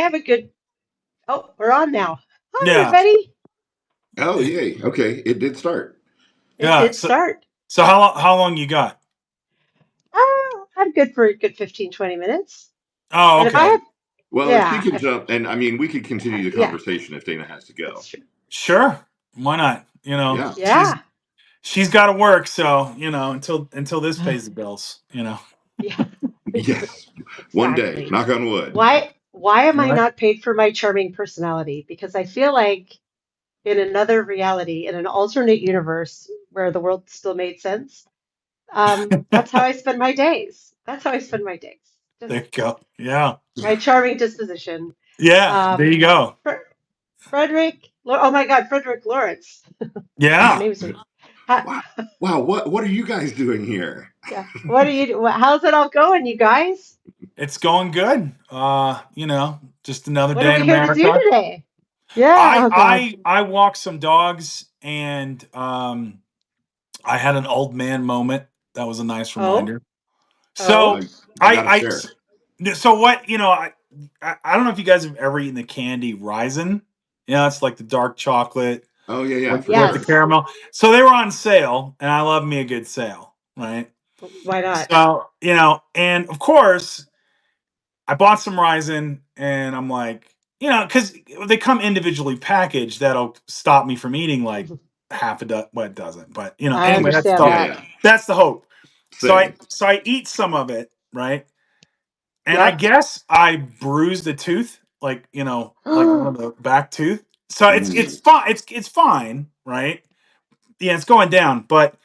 have a good. Oh, we're on now. Hi, Yeah. everybody. Oh, yay. Okay. It did start. It Yeah. did start. So how long you got? I'm good for a good 15, 20 minutes. Oh, And if I okay. have, Well, if she yeah, can jump, and I mean, we could continue the yeah, conversation if Dana has to go. that's true. Sure. Why not? Yeah. Yeah, She's got to work, so until this pays the bills. yeah, Yes. One day. exactly. Knock on wood. Why am I Right. not paid for my charming personality? Because I feel like in another reality, in an alternate universe where the world still made sense, that's how I spend my days. That's how I spend my days. There Just you go. Yeah. my charming disposition. Yeah. There Um, you go. Oh my God, Frederic Lawrence. Our Yeah. names are. Ha, Wow. Wow. What are you guys doing here? yeah. What are you? How's it all going, you guys? It's going good. Just another What are day in we here to do America. today? Yeah. I Oh God. I I walked some dogs and I had an old man moment. That was a nice Oh. reminder. Oh. So You got to I share. so what I don't know if you guys have ever eaten the candy Raisin. It's like the dark chocolate Oh, yeah, yeah. with, For with the sure. Yes. caramel. So they were on sale, and I love me a good sale, right? Why not? So and of course I bought some Raisin, and I'm like, because they come individually packaged, that'll stop me from eating like half a dozen. Well, it doesn't, but I anyway, understand Yeah, that. yeah. that's the hope. So I Same. so I eat some of it, right? And I Yep. guess I bruised a tooth, like one of the back tooth. So it's Ooh. fine. It's fine, right? Yeah, it's going down, but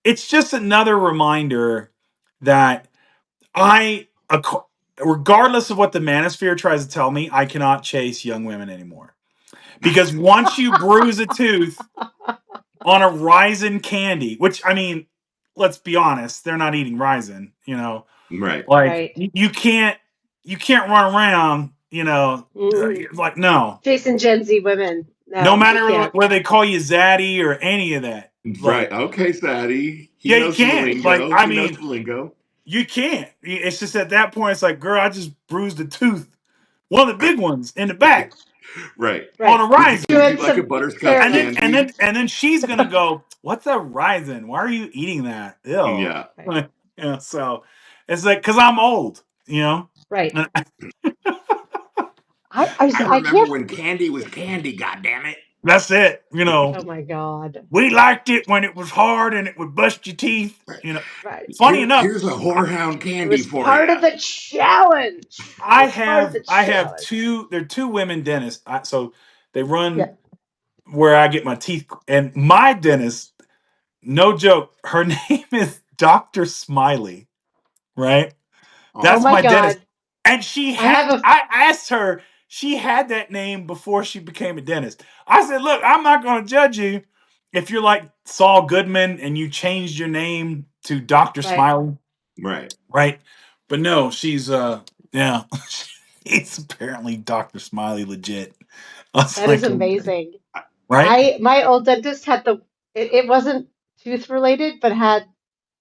it's just another reminder that regardless of what the manosphere tries to tell me, I cannot chase young women anymore. Because once you bruise a tooth on a Raisin candy, which I mean, let's be honest, they're not eating Raisin. Right. Like Right. you can't run around, Mm. like no. Chasing Gen Z women. No No, you matter can't. whether they call you Zaddy or any of that. Right. Like, Okay, Sadie. He yeah, you knows the can't. Like, lingo. I He knows mean, the lingo. you can't. It's just at that point, it's like, girl, I just bruised a tooth. One of the big ones in the back Right. on Right. a Would you You would Ryzen. you had like a some butterscotch And then and paranoia. candy? then and then she's gonna go, what's a Ryzen? Why are you eating that? Ew. Yeah. Right. So it's like because I'm old. Right. And I I remember can't. when candy was candy, god damn it. that's it. Oh my God. We liked it when it was hard and it would bust your teeth. Right. Right. Funny enough, Here's a whorehound It candy was for you. part of the challenge. It I was part of have the I have challenge. there are two women dentists. So they run Yeah. where I get my teeth, and my dentist, no joke, her name is Dr. Smiley, right? Oh That's Oh. my my dentist. God. And I have a. I asked her, she had that name before she became a dentist. I said, look, I'm not going to judge you if you're like Saul Goodman and you changed your name to Dr. Right. Smiley, Right. right? But no, yeah, it's apparently Dr. Smiley legit. I was That is like, okay, amazing. right? My old dentist had it wasn't tooth related, but had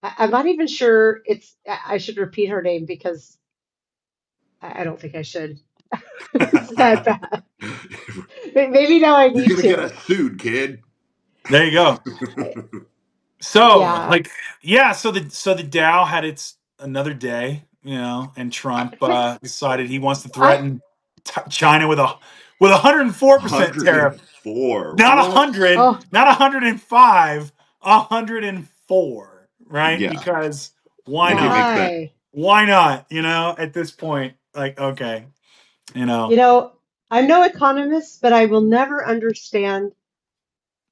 I'm not even sure I should repeat her name because I don't think I should. It's that bad. Maybe now I You're need gonna get to. us sued, kid. There you go. So, Yeah. like, yeah, so the Dow had its another day, and Trump Can decided he wants to I threaten China with 104% tariff. 104. Not What? 100, oh not 105, 104, right? Yeah. Because why Make it not? make sense. why? Why not? At this point, like, okay, you You know. know, I'm no economist, but I will never understand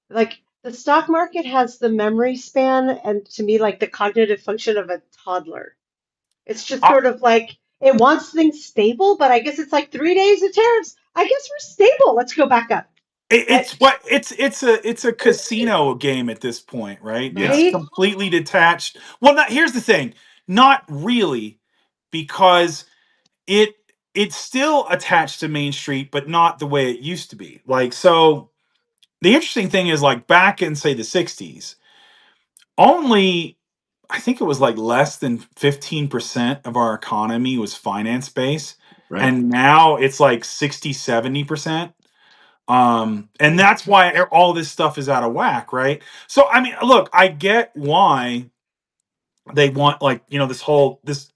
like the stock market has the memory span and to me like the cognitive function of a toddler. It's just I, sort of like it wants things stable, but I guess it's like 3 days of tariffs. I guess we're stable. Let's go back up. I, it's a it, casino game at this point, right? Yeah. It's right? completely detached. Well, here's the thing, not really, because it it's still attached to Main Street, but not the way it used to be. Like, so the interesting thing is, like, back in say the '60s, only I think it was like less than 15% of our economy was finance based. Right. and now it's like 60-70%. And that's why all this stuff is out of whack, right? So I mean, look, I get why they want, like, this whole this.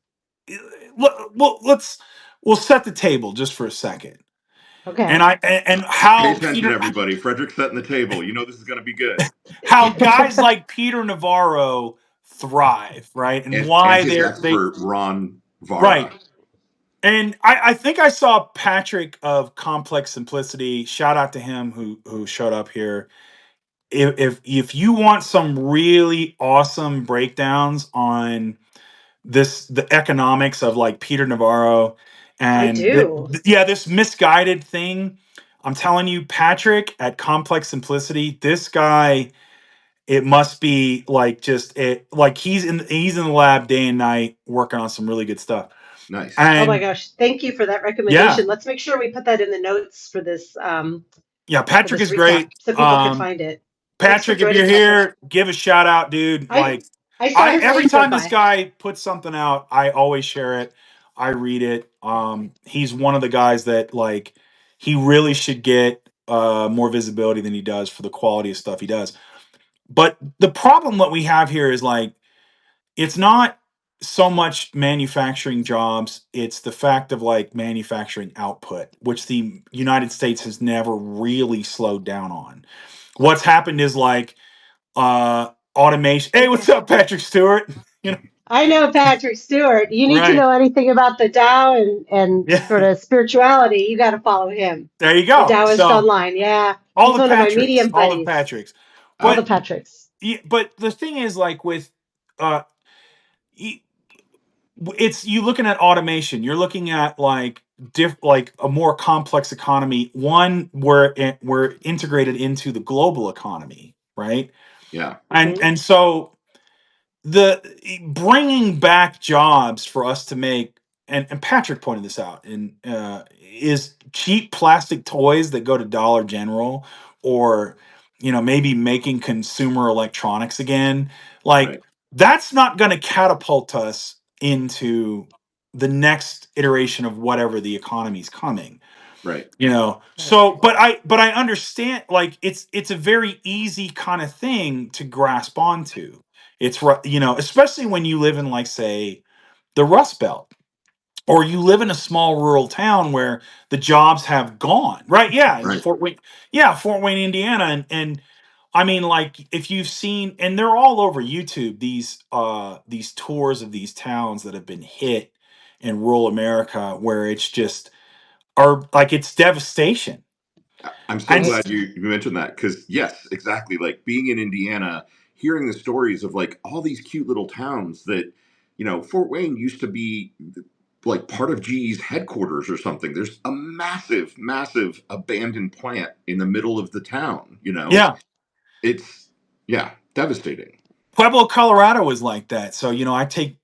Well, we'll set the table just for a second, and Okay. and Pay how attention, Peter, everybody. Frederick's setting the table. You know this is going to be good. how guys like Peter Navarro thrive, right? And And why his they expert, Ron right. Vara. And I think I saw Patrick of Complex Simplicity. Shout out to him who showed up here. If you want some really awesome breakdowns on the economics of like Peter Navarro I and do. yeah, this misguided thing, I'm telling you, Patrick at Complex Simplicity, this guy, it must be like just it, like he's in the lab day and night working on some really good stuff. Nice. Oh my And gosh. Thank you for that yeah, recommendation. Let's make sure we put that in the notes yeah, for Patrick this is recap great. so people can find it. Thanks for Patrick, if joining, you're Patrick. here, give a shout out, dude. I Like, I saw I his every name go time this by. guy puts something out, I always share it. I read it. He's one of the guys that, like, he really should get more visibility than he does for the quality of stuff he does. But the problem that we have here is, like, it's not so much manufacturing jobs, it's the fact of, like, manufacturing output, which the United States has never really slowed down on. What's happened is, like, automation. Hey, what's up, Patrick Stewart? You know, I know Patrick Stewart. You need to right? know anything about the Tao and Yeah, sort of spirituality, you got to follow him. there you The go. Taoist So Online. Yeah. all He's the one of my Patricks, medium all the buddies. Patricks, All the but Patricks. but the thing is, like, with uh, y- it's you looking at automation. You're looking at, like, like a more complex economy, one where we're integrated into the global economy, right? Yeah. And so the bringing back jobs for us to make, and Patrick pointed this out, and is cheap plastic toys that go to Dollar General, or maybe making consumer electronics again, like, Right. that's not going to catapult us into the next iteration of whatever the economy's coming. Right. Right. So but I understand, like, it's a very easy kind of thing to grasp onto. It's especially when you live in, like, say, the Rust Belt, or you live in a small rural town where the jobs have gone, right? Yeah, in Right. Fort Wayne. Yeah, Fort Wayne, Indiana. And I mean, like, if you've seen, and they're all over YouTube, these tours of these towns that have been hit in rural America, where it's just, or like, it's devastation. I'm so And Right. glad you mentioned that because, yes, exactly. Like being in Indiana, hearing the stories of like all these cute little towns that, Fort Wayne used to be like part of GE's headquarters or something. There's a massive, massive abandoned plant in the middle of the town. yeah, It's, yeah, devastating. Pueblo, Colorado was like that. So,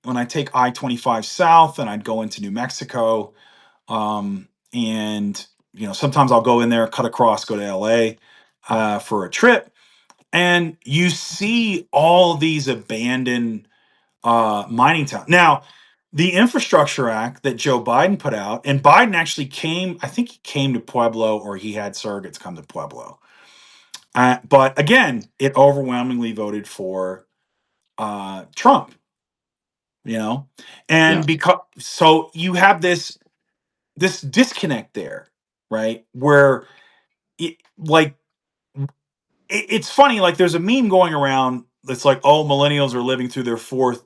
when I take I-25 south and I'd go into New Mexico, and sometimes I'll go in there, cut across, go to LA for a trip, and you see all these abandoned mining towns. Now, the Infrastructure Act that Joe Biden put out, and Biden actually came, I think he came to Pueblo, or he had surrogates come to Pueblo. But again, it overwhelmingly voted for Trump, you know, Yeah. and because so you have this disconnect there, right? Where like it's funny, like, there's a meme going around that's like, oh, millennials are living through their fourth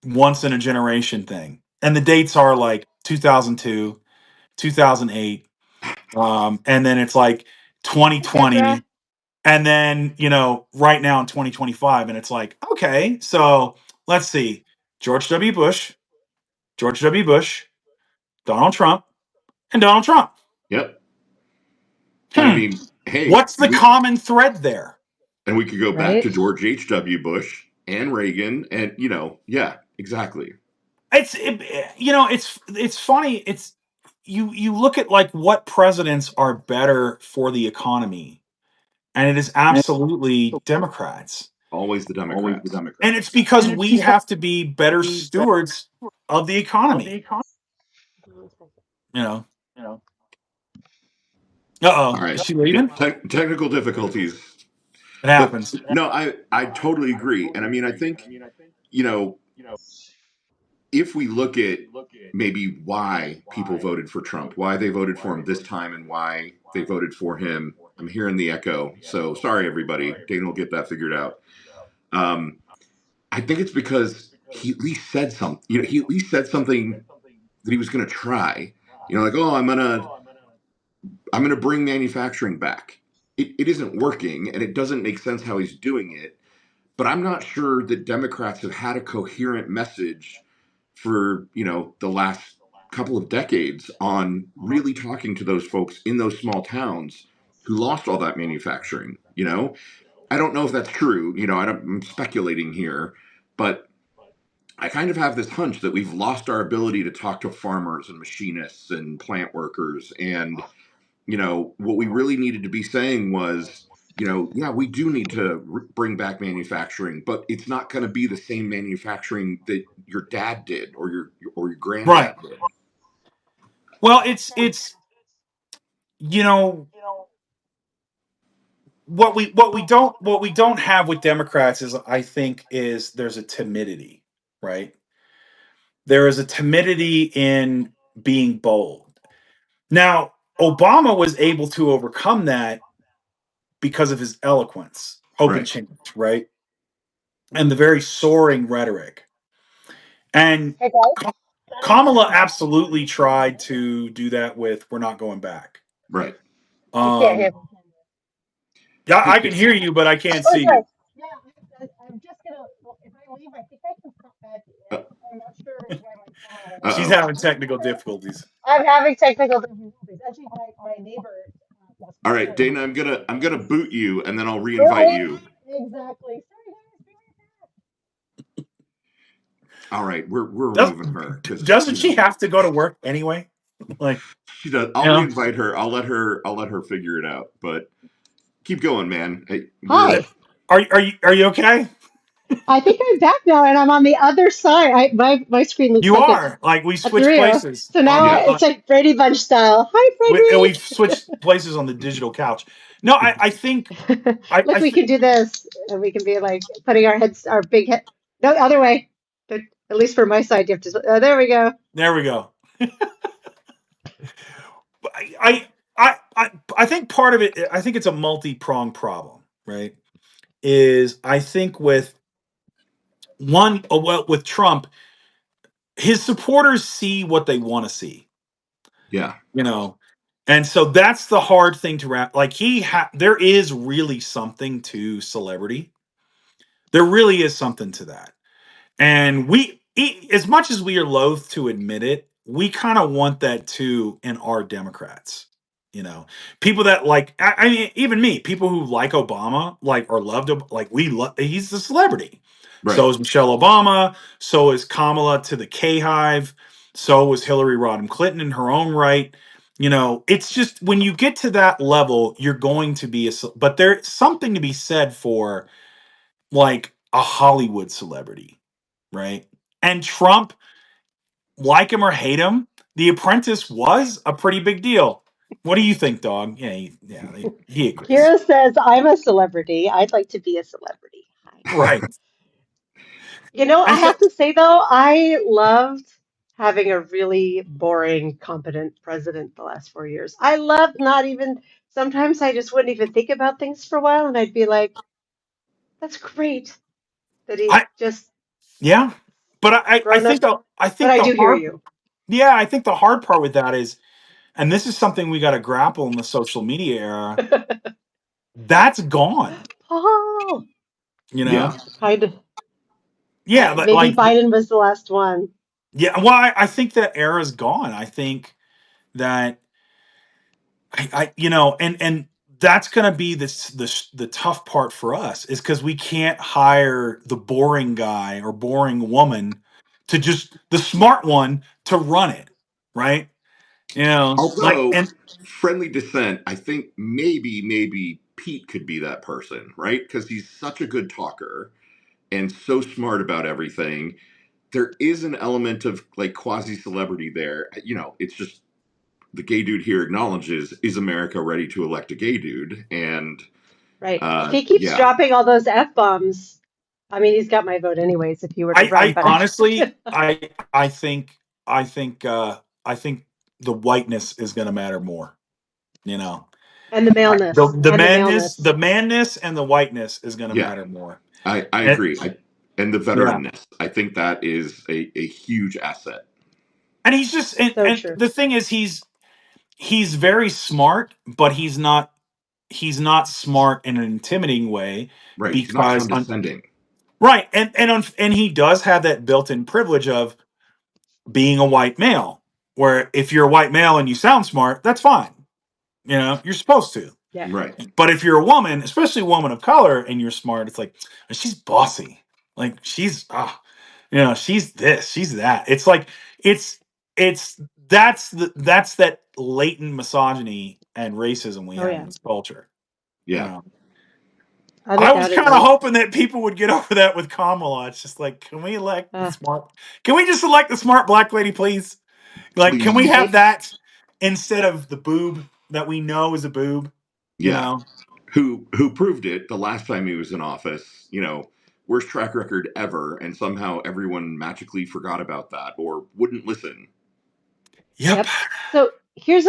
once in a generation thing, and the dates are like 2002, 2008, and then it's like Deborah. 2020, and then right now in 2025, and it's like, okay, so let's see, George W. Bush, George W. Bush, Donald Trump, and Donald Trump. Yep. And I Hmm. mean, hey, What's the common thread there? we could go back to Right. George H.W. Bush and Reagan and, yeah, exactly. It's funny. It's you look at, like, what presidents are better for the economy, and it is absolutely Democrats. Always the Democrats. And it's because we have to be better stewards of the economy. You know. Uh All oh, is right. she Yeah, leaving? technical difficulties. It But happens. no, I totally agree. And I mean, I think, you know, if we look at maybe why people voted for Trump, why they voted for him this time, and why they voted for him, I'm hearing the echo. So sorry, everybody. Dana will get that figured out. Um, I think it's because he at least said something. You know, he at least said something that he was going to try. You know, like, oh, I'm gonna bring manufacturing back. It isn't working, and it doesn't make sense how he's doing it. But I'm not sure that Democrats have had a coherent message for the last couple of decades on really talking to those folks in those small towns who lost all that manufacturing. I don't know if that's true. I'm speculating here, but I kind of have this hunch that we've lost our ability to talk to farmers and machinists and plant workers. And what we really needed to be saying was, yeah, we do need to bring back manufacturing, but it's not going to be the same manufacturing that your dad did or your Right. granddad did. Well, it's you know what we don't have with Democrats is, I think, is there's a timidity, right? There is a timidity in being bold. Now, Obama was able to overcome that because of his eloquence, hope and Right. change, right? And the very soaring rhetoric. And Hey guys, Ka- Kamala absolutely tried to do that with "We're not going back." Right. I can't Um, hear. yeah, I can hear you, but I can't see Okay. you. Yeah, I'm just gonna. Well, if I leave, I think I can pop back uh, in. I'm not sure why my camera went She's out. Uh-oh. having technical difficulties. I'm having technical difficulties. Actually, my neighbor lost my All right, phone. Dana, I'm gonna boot you, and then I'll reinvite Really? you. Exactly. Sorry, guys. Be right All right, we're Does, removing her because doesn't she have to go to work anyway? Like, she does. you I'll know, reinvite her. I'll let her figure it out. But keep going, man. Hey, we're back. Hi. are you okay? I think I'm back now, and I'm on the other side. My screen looks You like it's are. Like, we a switched 3. places So now on yeah. the. it's like Brady Bunch style. We've Hi, switched places on the digital couch. No, I think Frederick. I, Look, I we th- can do this, and we can be like putting our big head. No, other way. But at least for my side, you have to. There we go. there we go. I, I think part of it. I think it's a multi-pronged problem, right? Is, I think, with one, well, with Trump, his supporters see what they want to see, Yeah. you know, and so that's the hard thing to wrap. Like, there is really something to celebrity. There really is something to that. And as much as we are loath to admit it, we kind of want that too in our Democrats. You know, people that, like, I mean, even me, people who like Obama, like, or loved him, like, he's a celebrity. Right. So is Michelle Obama. So is Kamala to the K Hive. So was Hillary Rodham Clinton in her own right. It's just, when you get to that level, you're going to be but there's something to be said for, like, a Hollywood celebrity, right? And Trump, like him or hate him, The Apprentice was a pretty big deal. What do you think, dog? Yeah, he agrees. Kira says, "I'm a celebrity. I'd like to be a celebrity." Hi. Right. I And have so to say though, I loved having a really boring, competent president the last 4 years. I loved not even, sometimes I just wouldn't even think about things for a while and I'd be like, that's great that he I just yeah, but I grown up. think But I the do hear hard you. yeah, I think the hard part with that is, and this is something we got to grapple in the social media era, that's gone, Paul, you know? Yeah. kind of. Yeah, Maybe Biden was the last one. yeah, well, I think that era's gone. I think that and that's going to be the tough part for us, is because we can't hire the boring guy or boring woman to just the smart one to run it, right? Like, Although, and friendly dissent, I think maybe Pete could be that person, right? Because he's such a good talker and so smart about everything. There is an element of like quasi celebrity there. It's just the gay dude here acknowledges, is America ready to elect a gay dude? And Right. If he keeps yeah, dropping all those F-bombs, I mean, he's got my vote anyways if he were to run, I but honestly, I think, I think, I think the whiteness is going to matter more. You know, and the maleness the and the manness, maleness. the manness, and the whiteness is going to yeah, matter more. I And agree. And the yeah, veteranness, I think that is a huge asset. and he's just, So and true. the thing is, he's very smart, but he's not smart in an intimidating way Right. He's not because condescending. right, and he does have that built-in privilege of being a white male, where if you're a white male and you sound smart, that's fine. You know, you're supposed to. Yeah. Right. But if you're a woman, especially a woman of color, and you're smart, it's like she's bossy. Like she's she's this, she's that. It's like it's it's that's that latent misogyny and racism we Oh have in yeah. this culture. You Yeah. know. I was kind of Undoubtedly. hoping that people would get over that with Kamala. It's just like, can we elect the Uh, smart? Can we just elect the smart black lady, please? Like, can we have Please. right. that instead of the boob that we know is a boob? You Yeah. know? Who proved it the last time he was in office, worst track record ever, and somehow everyone magically forgot about that or wouldn't listen. Yep. Yep. So here's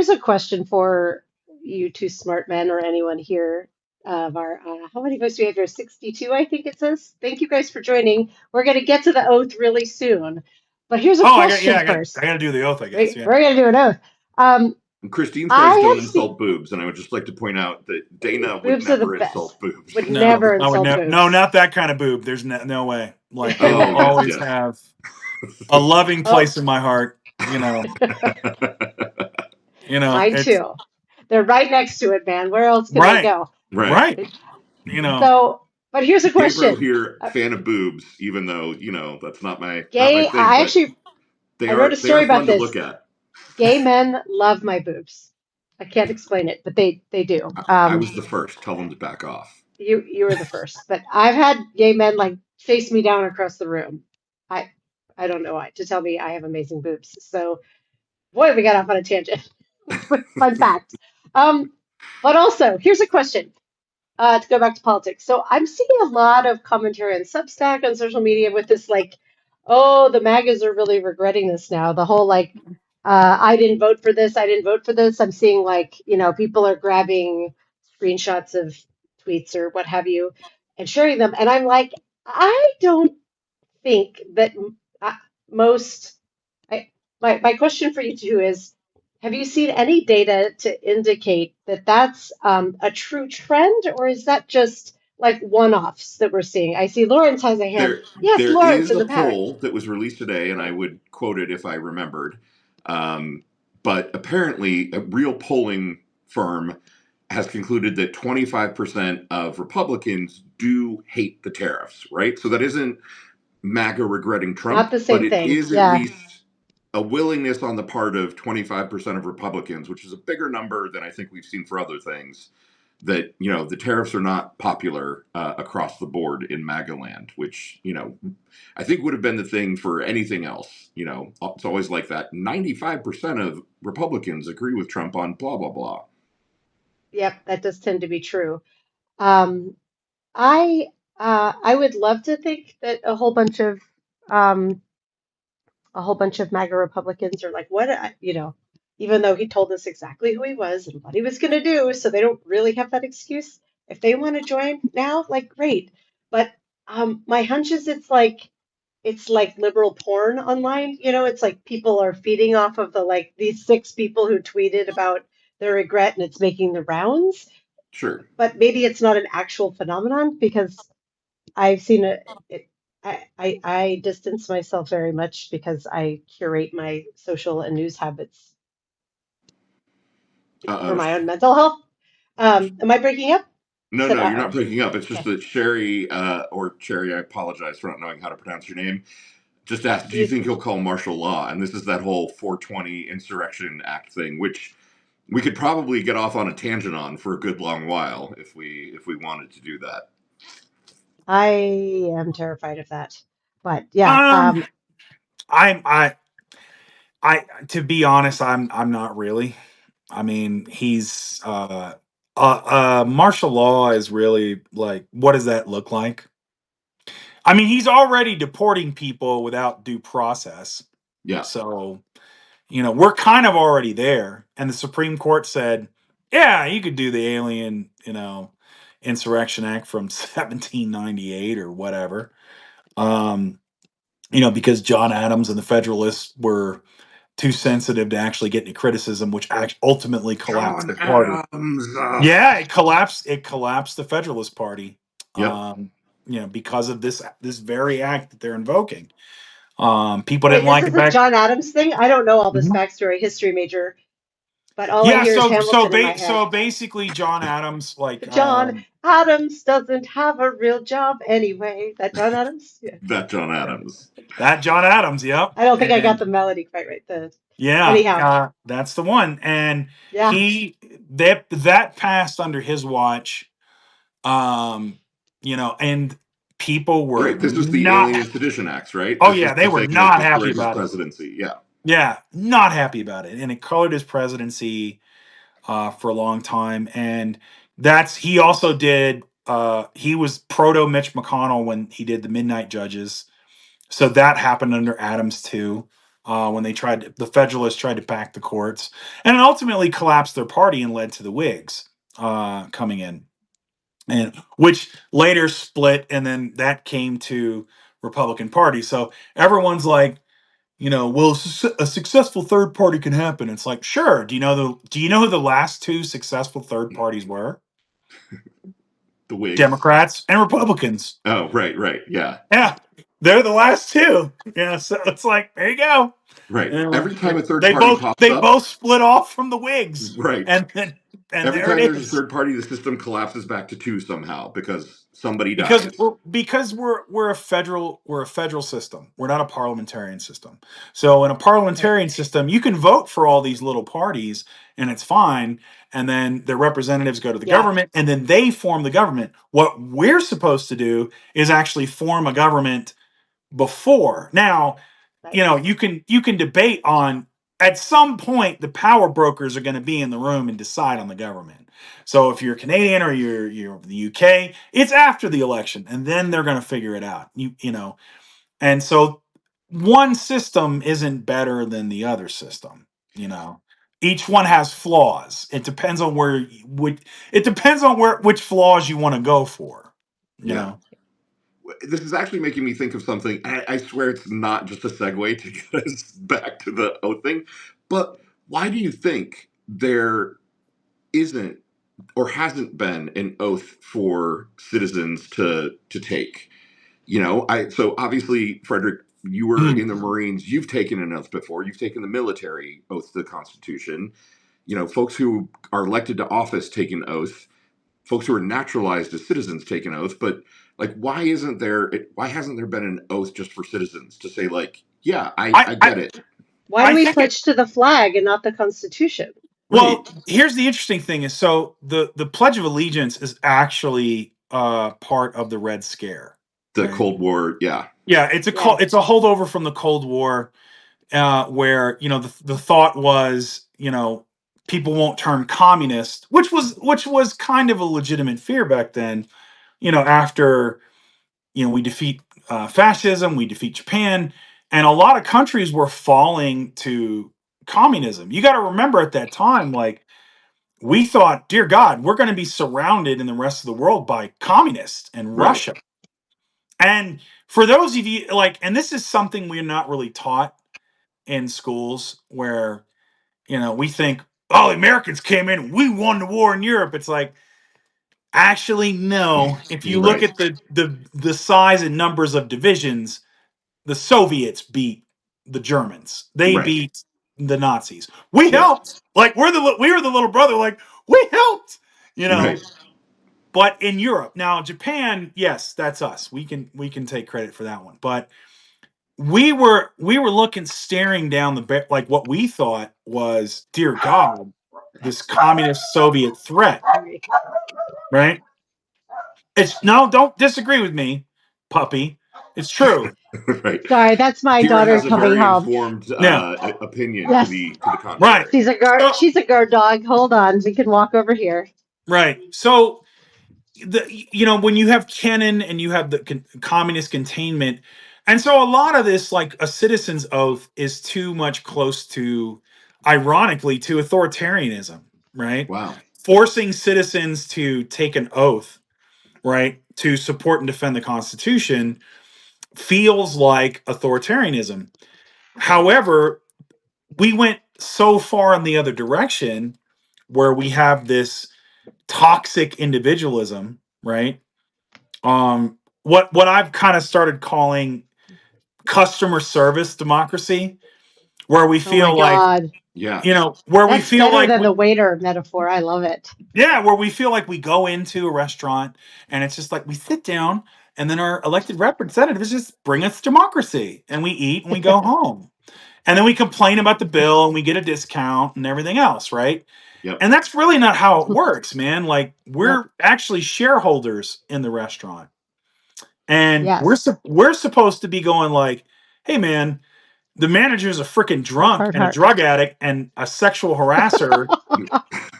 a question for you two smart men or anyone here of our how many votes do we have here? 62, I think it says. Thank you guys for joining. We're gonna get to the oath really soon. But here's a Oh, I got question yeah, I first. got to do the oath, I guess. We're Yeah. gonna do an oath. Um, And Christine says I don't have seen insult boobs, and I would just like to point out that Dana would boobs are the never best. insult boobs. Would No, never I would insult no, boobs. not that kind of boob. There's no way. Like they will Oh, yes, always yes. have a loving Oh, place in my heart. You know. mine It's too. They're right next to it, man. Where else can they right, go? Right. right. You know. So, but here's a Gay bro question. here, Uh, fan of boobs, even though, that's not my Gay, thing, but I wrote a they are story about fun to this. look at. Gay men love my boobs. I can't explain it, but they do. I was the first. Tell them to back off. You were the first, but I've had gay men like chase me down across the room. I I don't know why to tell me I have amazing boobs. So boy, we got off on a tangent. Fun fact. Um, but also here's a question. To go back to politics. So I'm seeing a lot of commentary on Substack on social media with this like, oh, the MAGAs are really regretting this now. The whole like, I didn't vote for this, I didn't vote for this. I'm seeing like, people are grabbing screenshots of tweets or what have you and sharing them. And I'm like, I don't think that uh, most I, my question for you two is, have you seen any data to indicate that that's a true trend, or is that just like one-offs that we're seeing? I see Lawrence has a hand. Yes, There Lawrence is in a the back. poll that was released today, and I would quote it if I remembered. Um, but apparently, a real polling firm has concluded that 25% of Republicans do hate the tariffs, right? So that isn't MAGA regretting It's not Trump, the but same it thing. is at Yeah. least a willingness on the part of 25% of Republicans, which is a bigger number than I think we've seen for other things, that the tariffs are not popular across the board in MAGA land, which I think would have been the thing for anything else. It's always like that. 95% of Republicans agree with Trump on blah blah blah. Yep, that does tend to be true. Um, I would love to think that um, a whole bunch of MAGA Republicans are like, what, even though he told us exactly who he was and what he was going to do, so they don't really have that excuse. If they want to join now, like, great. But my hunch is it's like liberal porn online. It's like people are feeding off of the like these six people who tweeted about their regret and it's making the rounds. Sure. But maybe it's not an actual phenomenon because I've seen it. I distance myself very much because I curate my social and news habits Uh for oh. my own mental health. Am I breaking up? You No, said no, you're uh-oh. not breaking up. It's just Okay. that Sherry, or Cherry, I apologize for not knowing how to pronounce your name, just asked, do you You, think he'll call martial law? And this is that whole 420 Insurrection Act thing, which we could probably get off on a tangent on for a good long while if we wanted to do that. I am terrified of that. But yeah, Um, I To be honest, I'm not really. I mean, he's martial law is really like, what does that look like? I mean, he's already deporting people without due process. Yeah. So, we're kind of already there. And the Supreme Court said, yeah, you could do the Alien, Insurrection Act from 1798 or whatever. Um, because John Adams and the Federalists were too sensitive to actually get any criticism, which ultimately collapsed John the party. Adams. Yeah, it collapsed. It collapsed the Federalist Party. Yep. Um, because of this very act that they're invoking. People didn't Wait, this like is it a back. John Adams thing? I don't know all this Mhm. backstory, history major, but all I Yeah. hear is So Hamilton in my head. so basically, John Adams, like, John Adams doesn't have a real job anyway. That John Adams? Yeah. That John Adams. that John Adams. Yep. I don't think I got And the melody quite right. yeah, Anyhow, that's the one. And yeah. he that passed under his watch. Um, and people were Right. This was the not. Alien and Sedition Acts, right? Oh This yeah, was they the were thing that not happy destroyed his about it. presidency. Yeah. Yeah, not happy about it, and it colored his presidency for a long time. And he also did. He was proto Mitch McConnell when he did the Midnight Judges, so that happened under Adams too. When the Federalists tried to pack the courts, and it ultimately collapsed their party and led to the Whigs coming in, and which later split, and then that came to Republican Party. So everyone's like, well, a successful third party can happen. It's like, sure. Do you know who the last two successful third parties were? The Whigs. Democrats and Republicans. Oh, right, right. Yeah. Yeah, they're the last two. Yeah, so it's like, there you go. Right. Every time They a third they party both pops they up, both split off from the Whigs, right. and Every there it time there's a is. third party, the system collapses back to two somehow because somebody because dies. we're, because we're a federal system. We're not a parliamentarian system. So in a Right. parliamentarian system, you can vote for all these little parties, and it's fine. And then their representatives go to the Yeah. government, and then they form the government. What we're supposed to do is actually form a government before. Now, Right. you can debate on, at some point the power brokers are going to be in the room and decide on the government. So if you're Canadian or you're the UK, it's after the election, and then they're going to figure it out. And so one system isn't better than the other system. You know, each one has flaws. It depends on which flaws you want to go for. You Yeah. know. This is actually making me think of something. I swear it's not just a segue to get us back to the oath thing, but why do you think there isn't or hasn't been an oath for citizens to take? So obviously, Frederick, you were Mm. in the Marines. You've taken an oath before. You've taken the military oath to the Constitution. Folks who are elected to office take an oath. Folks who are naturalized as citizens take an oath. But like, why hasn't there been an oath just for citizens to say like, yeah, I, I I get it. Why do I we think it. pledge to the flag and not the Constitution? Right. Well, here's the interesting thing: is so the Pledge of Allegiance is actually part of the Red Scare, The right? Cold War. Yeah. Yeah, Yeah. it's a holdover from the Cold War, where the thought was, people won't turn communist, which was kind of a legitimate fear back then. After we defeat fascism, we defeat Japan, and a lot of countries were falling to communism. You got to remember at that time, like, we thought, dear God, we're going to be surrounded in the rest of the world by communists and Right. Russia. And for those of you, like, and this is something we're not really taught in schools, where, we think, oh, the Americans came in, we won the war in Europe. It's like, actually, no. If you look Right. at the size and numbers of divisions, the Soviets beat the Germans. They Right. beat the Nazis. We Yep. helped. Like, we were the little brother. Like, we helped. You know. Right. But in Europe now, Japan, yes, that's us. We can take credit for that one. But we were looking, staring down like what we thought was, dear God, this communist Soviet threat. Right? It's no, don't disagree with me, puppy. It's true. Right. Sorry, that's my Kira daughter has a coming very home. informed Yeah. opinion to Yes, the Right. contrary. she's a guard. So She's a guard dog. Hold on, we can walk over here. right. So when you have canon and you have the communist containment, and so a lot of this, like a citizen's oath, is too much close to, ironically, to authoritarianism, right? Wow. Forcing citizens to take an oath, right, to support and defend the Constitution feels like authoritarianism. However, we went so far in the other direction where we have this toxic individualism, right? What I've kind of started calling customer service democracy, where we Oh my feel like, God, Yeah. where we that's feel better like than we, the waiter metaphor. I love it. yeah, where we feel like we go into a restaurant and it's just like we sit down and then our elected representatives just bring us democracy and we eat and we go home. And then we complain about the bill and we get a discount and everything else, right? Yep. And that's really not how it works, man. Like Nope. we're actually shareholders in the restaurant. And Yes. we're supposed to be going like, "Hey man, the manager's a freaking Heart, drunk heart, and a heart. drug addict and a sexual harasser,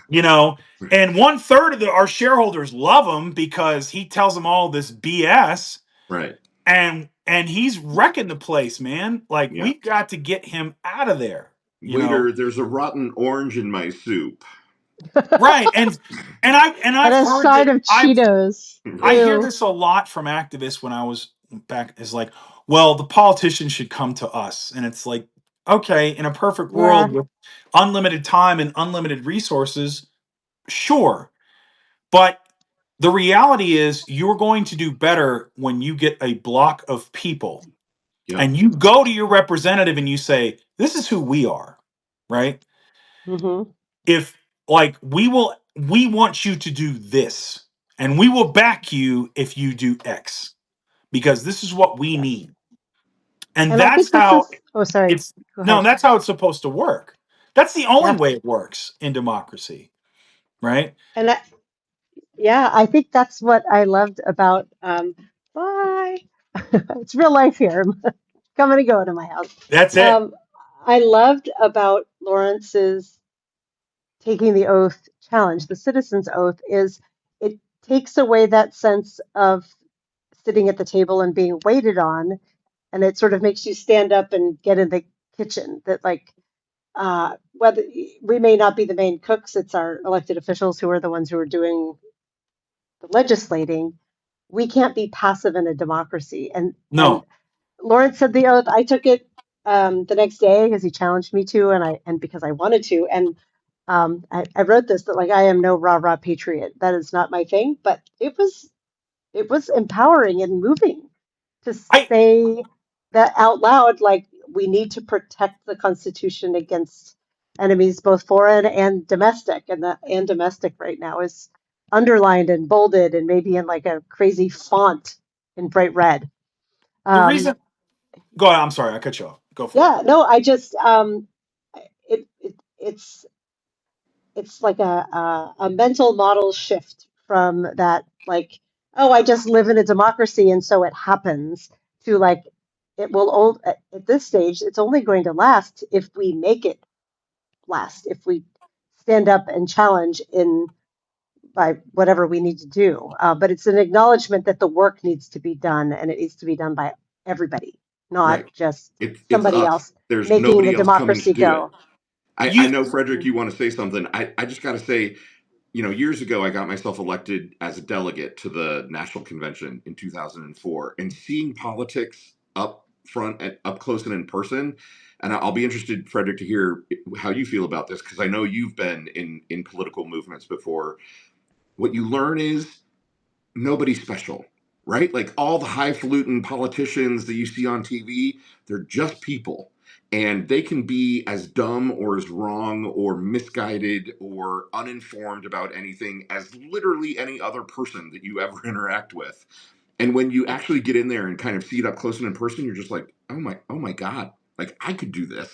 you know, and one third of our shareholders love him because he tells them all this BS Right. and he's wrecking the place, man. Like Yeah. we've got to get him out of there, you know." Waiter, there's a rotten orange in my soup. Right. And And I've a heard side that of Cheetos. I Right. hear Ew. this a lot from activists when I was back, is like, well, the politicians should come to us. And it's like, okay, in a perfect Yeah. world with unlimited time and unlimited resources, sure. But the reality is you're going to do better when you get a block of people Yep. and you go to your representative and you say, this is who we are, right? Hmm. If like we want you to do this and we will back you if you do X because this is what we Yes. need. And And I that's think this how is. Oh, sorry. it's Go no, ahead. that's how it's supposed to work. That's the only Yeah. way it works in democracy, right? And that, yeah, I think that's what I loved about. Bye. It's real life here. I'm coming and going to my house. That's it. Um, I loved about Lawrence's taking the oath challenge, the citizen's oath, is it takes away that sense of sitting at the table and being waited on, and it sort of makes you stand up and get in the kitchen. That like whether we may not be the main cooks, it's our elected officials who are the ones who are doing the legislating. We can't be passive in a democracy. And No, Lawrence said the oath. I took it the next day because he challenged me to, and because I wanted to. And I wrote this that like I am no rah rah patriot. That is not my thing. But it was empowering and moving to I say that out loud. Like we need to protect the Constitution against enemies, both foreign and domestic. And the and domestic right now is underlined and bolded and maybe in like a crazy font in bright red. the Um, reason go ahead, I'm sorry, I cut you off. Go for it. yeah, no, I just it's like a mental model shift from that like, oh, I just live in a democracy and so it happens, to like it will old at this stage it's only going to last if we make it last, if we stand up and challenge in by whatever we need to do. But it's an acknowledgement that the work needs to be done and it needs to be done by everybody, not Right. just It's somebody us. else There's making the nobody else coming to democracy do it. go. I You know, Frederick, you want to say something. I just got to say, years ago, I got myself elected as a delegate to the national convention in 2004, and seeing politics up front and up close and in person. And I'll be interested, Frederick, to hear how you feel about this because I know you've been in political movements before. What you learn is nobody's special, right? Like all the highfalutin politicians that you see on TV, they're just people. And they can be as dumb or as wrong or misguided or uninformed about anything as literally any other person that you ever interact with. And when you actually get in there and kind of see it up close and in person, you're just like, oh my God, like I could do this,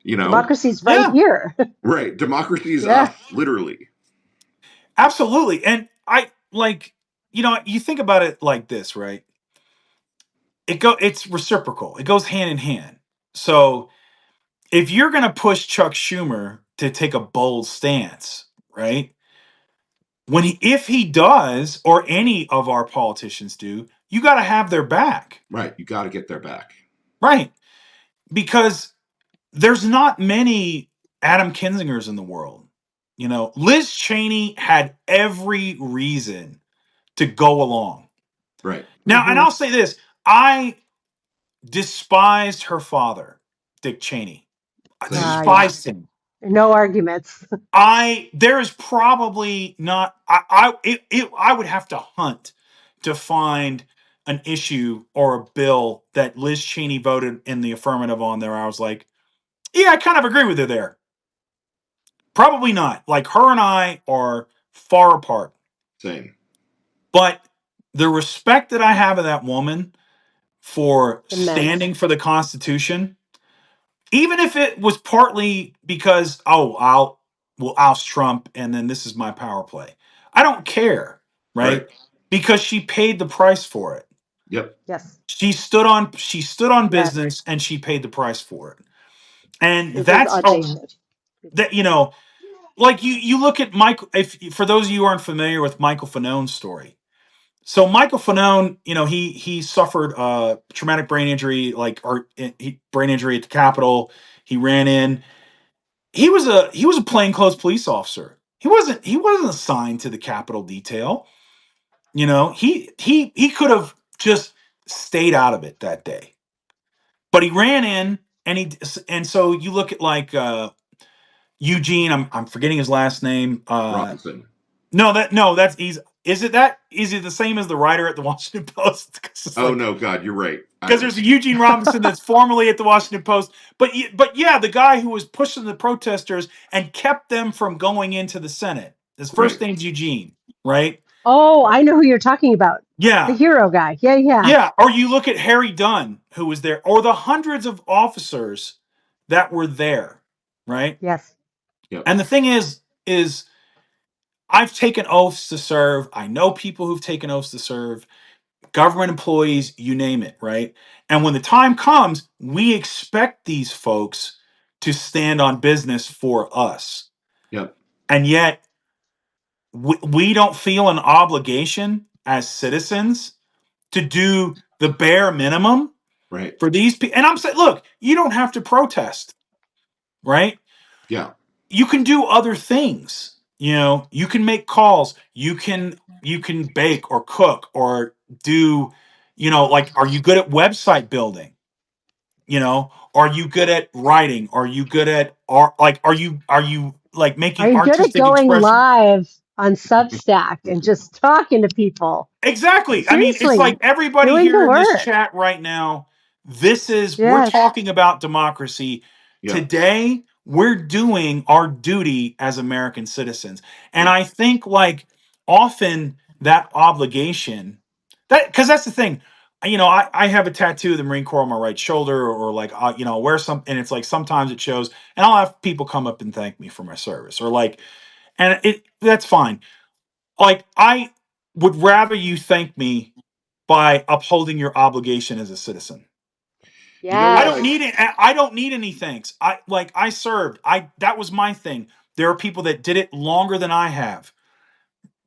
you know? Democracy's right yeah, here. Right. Democracy is us, Yeah. literally. absolutely. And I like, you think about it like this, right? it's reciprocal. It goes hand in hand. So if you're going to push Chuck Schumer to take a bold stance, right? If he does, or any of our politicians do, you got to have their back. Right. You got to get their back. Right. Because there's not many Adam Kinzingers in the world. Liz Cheney had every reason to go along. Right. Now, and Hmm. I'll say this, I despised her father, Dick Cheney. I Same. Yeah. despised him. No arguments. There is probably not. I would have to hunt to find an issue or a bill that Liz Cheney voted in the affirmative on there. I was like, yeah, I kind of agree with her there. Probably not. Like, her and I are far apart. Same. But the respect that I have of that woman for Immense. standing for the Constitution, even if it was partly because, we'll oust Trump and then this is my power play. I don't care, Right. right? Because she paid the price for it. Yep. Yes. She stood on Yes. business and she paid the price for it. And It was that's audacious. that like you look at Michael. If for those of you who aren't familiar with Michael Fanone's story, so Michael Fanone, he suffered traumatic brain injury, brain injury at the Capitol. He ran in. He was a plainclothes police officer. He wasn't assigned to the Capitol detail. He could have just stayed out of it that day, but he ran in, and so you look at Eugene. I'm forgetting his last name. Robinson. No, that's easy. Is it the same as the writer at the Washington Post? Oh no, God, you're right. Because there's a Eugene Robinson that's formerly at the Washington Post, but yeah, the guy who was pushing the protesters and kept them from going into the Senate. His first Right. name's Eugene, right? Oh, I know who you're talking about. The Yeah, hero guy. Yeah, yeah. yeah. Or you look at Harry Dunn, who was there, or the hundreds of officers that were there, right? Yes. Yep. And the thing is I've taken oaths to serve. I know people who've taken oaths to serve, government employees, you name it, right? And when the time comes, we expect these folks to stand on business for us. Yep. And yet, we don't feel an obligation as citizens to do the bare minimum Right. for these people. And I'm saying, look, you don't have to protest, right? Yeah. You can do other things. You can make calls. You can bake or cook or do, are you good at website building? Are you good at writing? Are you good at art? Like, are you like Are making you good at artistic going expression? live on Substack and just talking to people? Exactly. I mean, it's like Seriously, everybody doing the here in this work. chat right now, we're Yes. talking about democracy. Yep. Today, we're doing our duty as American citizens. And Yep. I think, like, often that obligation, because that's the thing. I have a tattoo of the Marine Corps on my right shoulder, or like, wear some, and it's like sometimes it shows, and I'll have people come up and thank me for my service, or like, and that's fine. Like, I would rather you thank me by upholding your obligation as a citizen. You know I what? don't need Yes. it. I don't need any thanks. I served. That was my thing. There are people that did it longer than I have,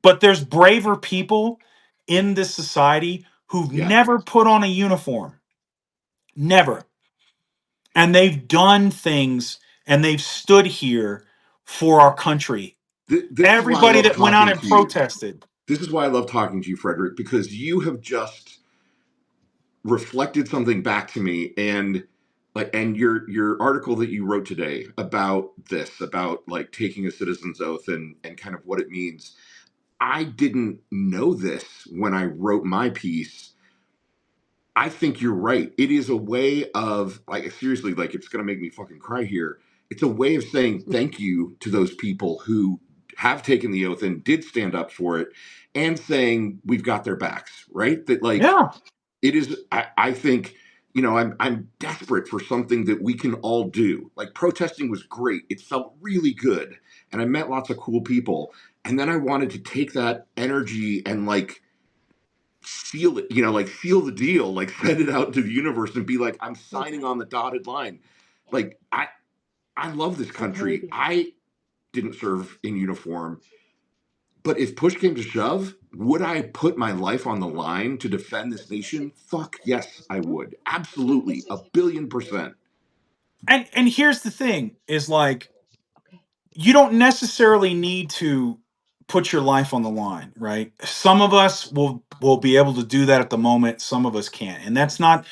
but there's braver people in this society who've Yeah. never put on a uniform, never, and they've done things and they've stood here for our country. This is why I Everybody love that went out talking and to you. protested. This is why I love talking to you, Frederick, because you have just reflected something back to me, and your article that you wrote today about this, about like taking a citizen's oath and kind of what it means. I didn't know this when I wrote my piece. I think you're right. It is a way of, like, seriously, like, it's going to make me fucking cry here. It's a way of saying thank you to those people who have taken the oath and did stand up for it, and saying we've got their backs, right? That, like, Yeah. it is, I think, I'm desperate for something that we can all do. Like, protesting was great. It felt really good. And I met lots of cool people. And then I wanted to take that energy and, like, seal it, like seal the deal, like send it out to the universe and be like, I'm signing on the dotted line. Like I love this I totally country. do. I didn't serve in uniform, but if push came to shove, would I put my life on the line to defend this nation? Fuck yes, I would. Absolutely, 1,000,000,000%. And here's the thing: is like Okay. you don't necessarily need to put your life on the line, right? Some of us will be able to do that at the moment. Some of us can't, and that's not.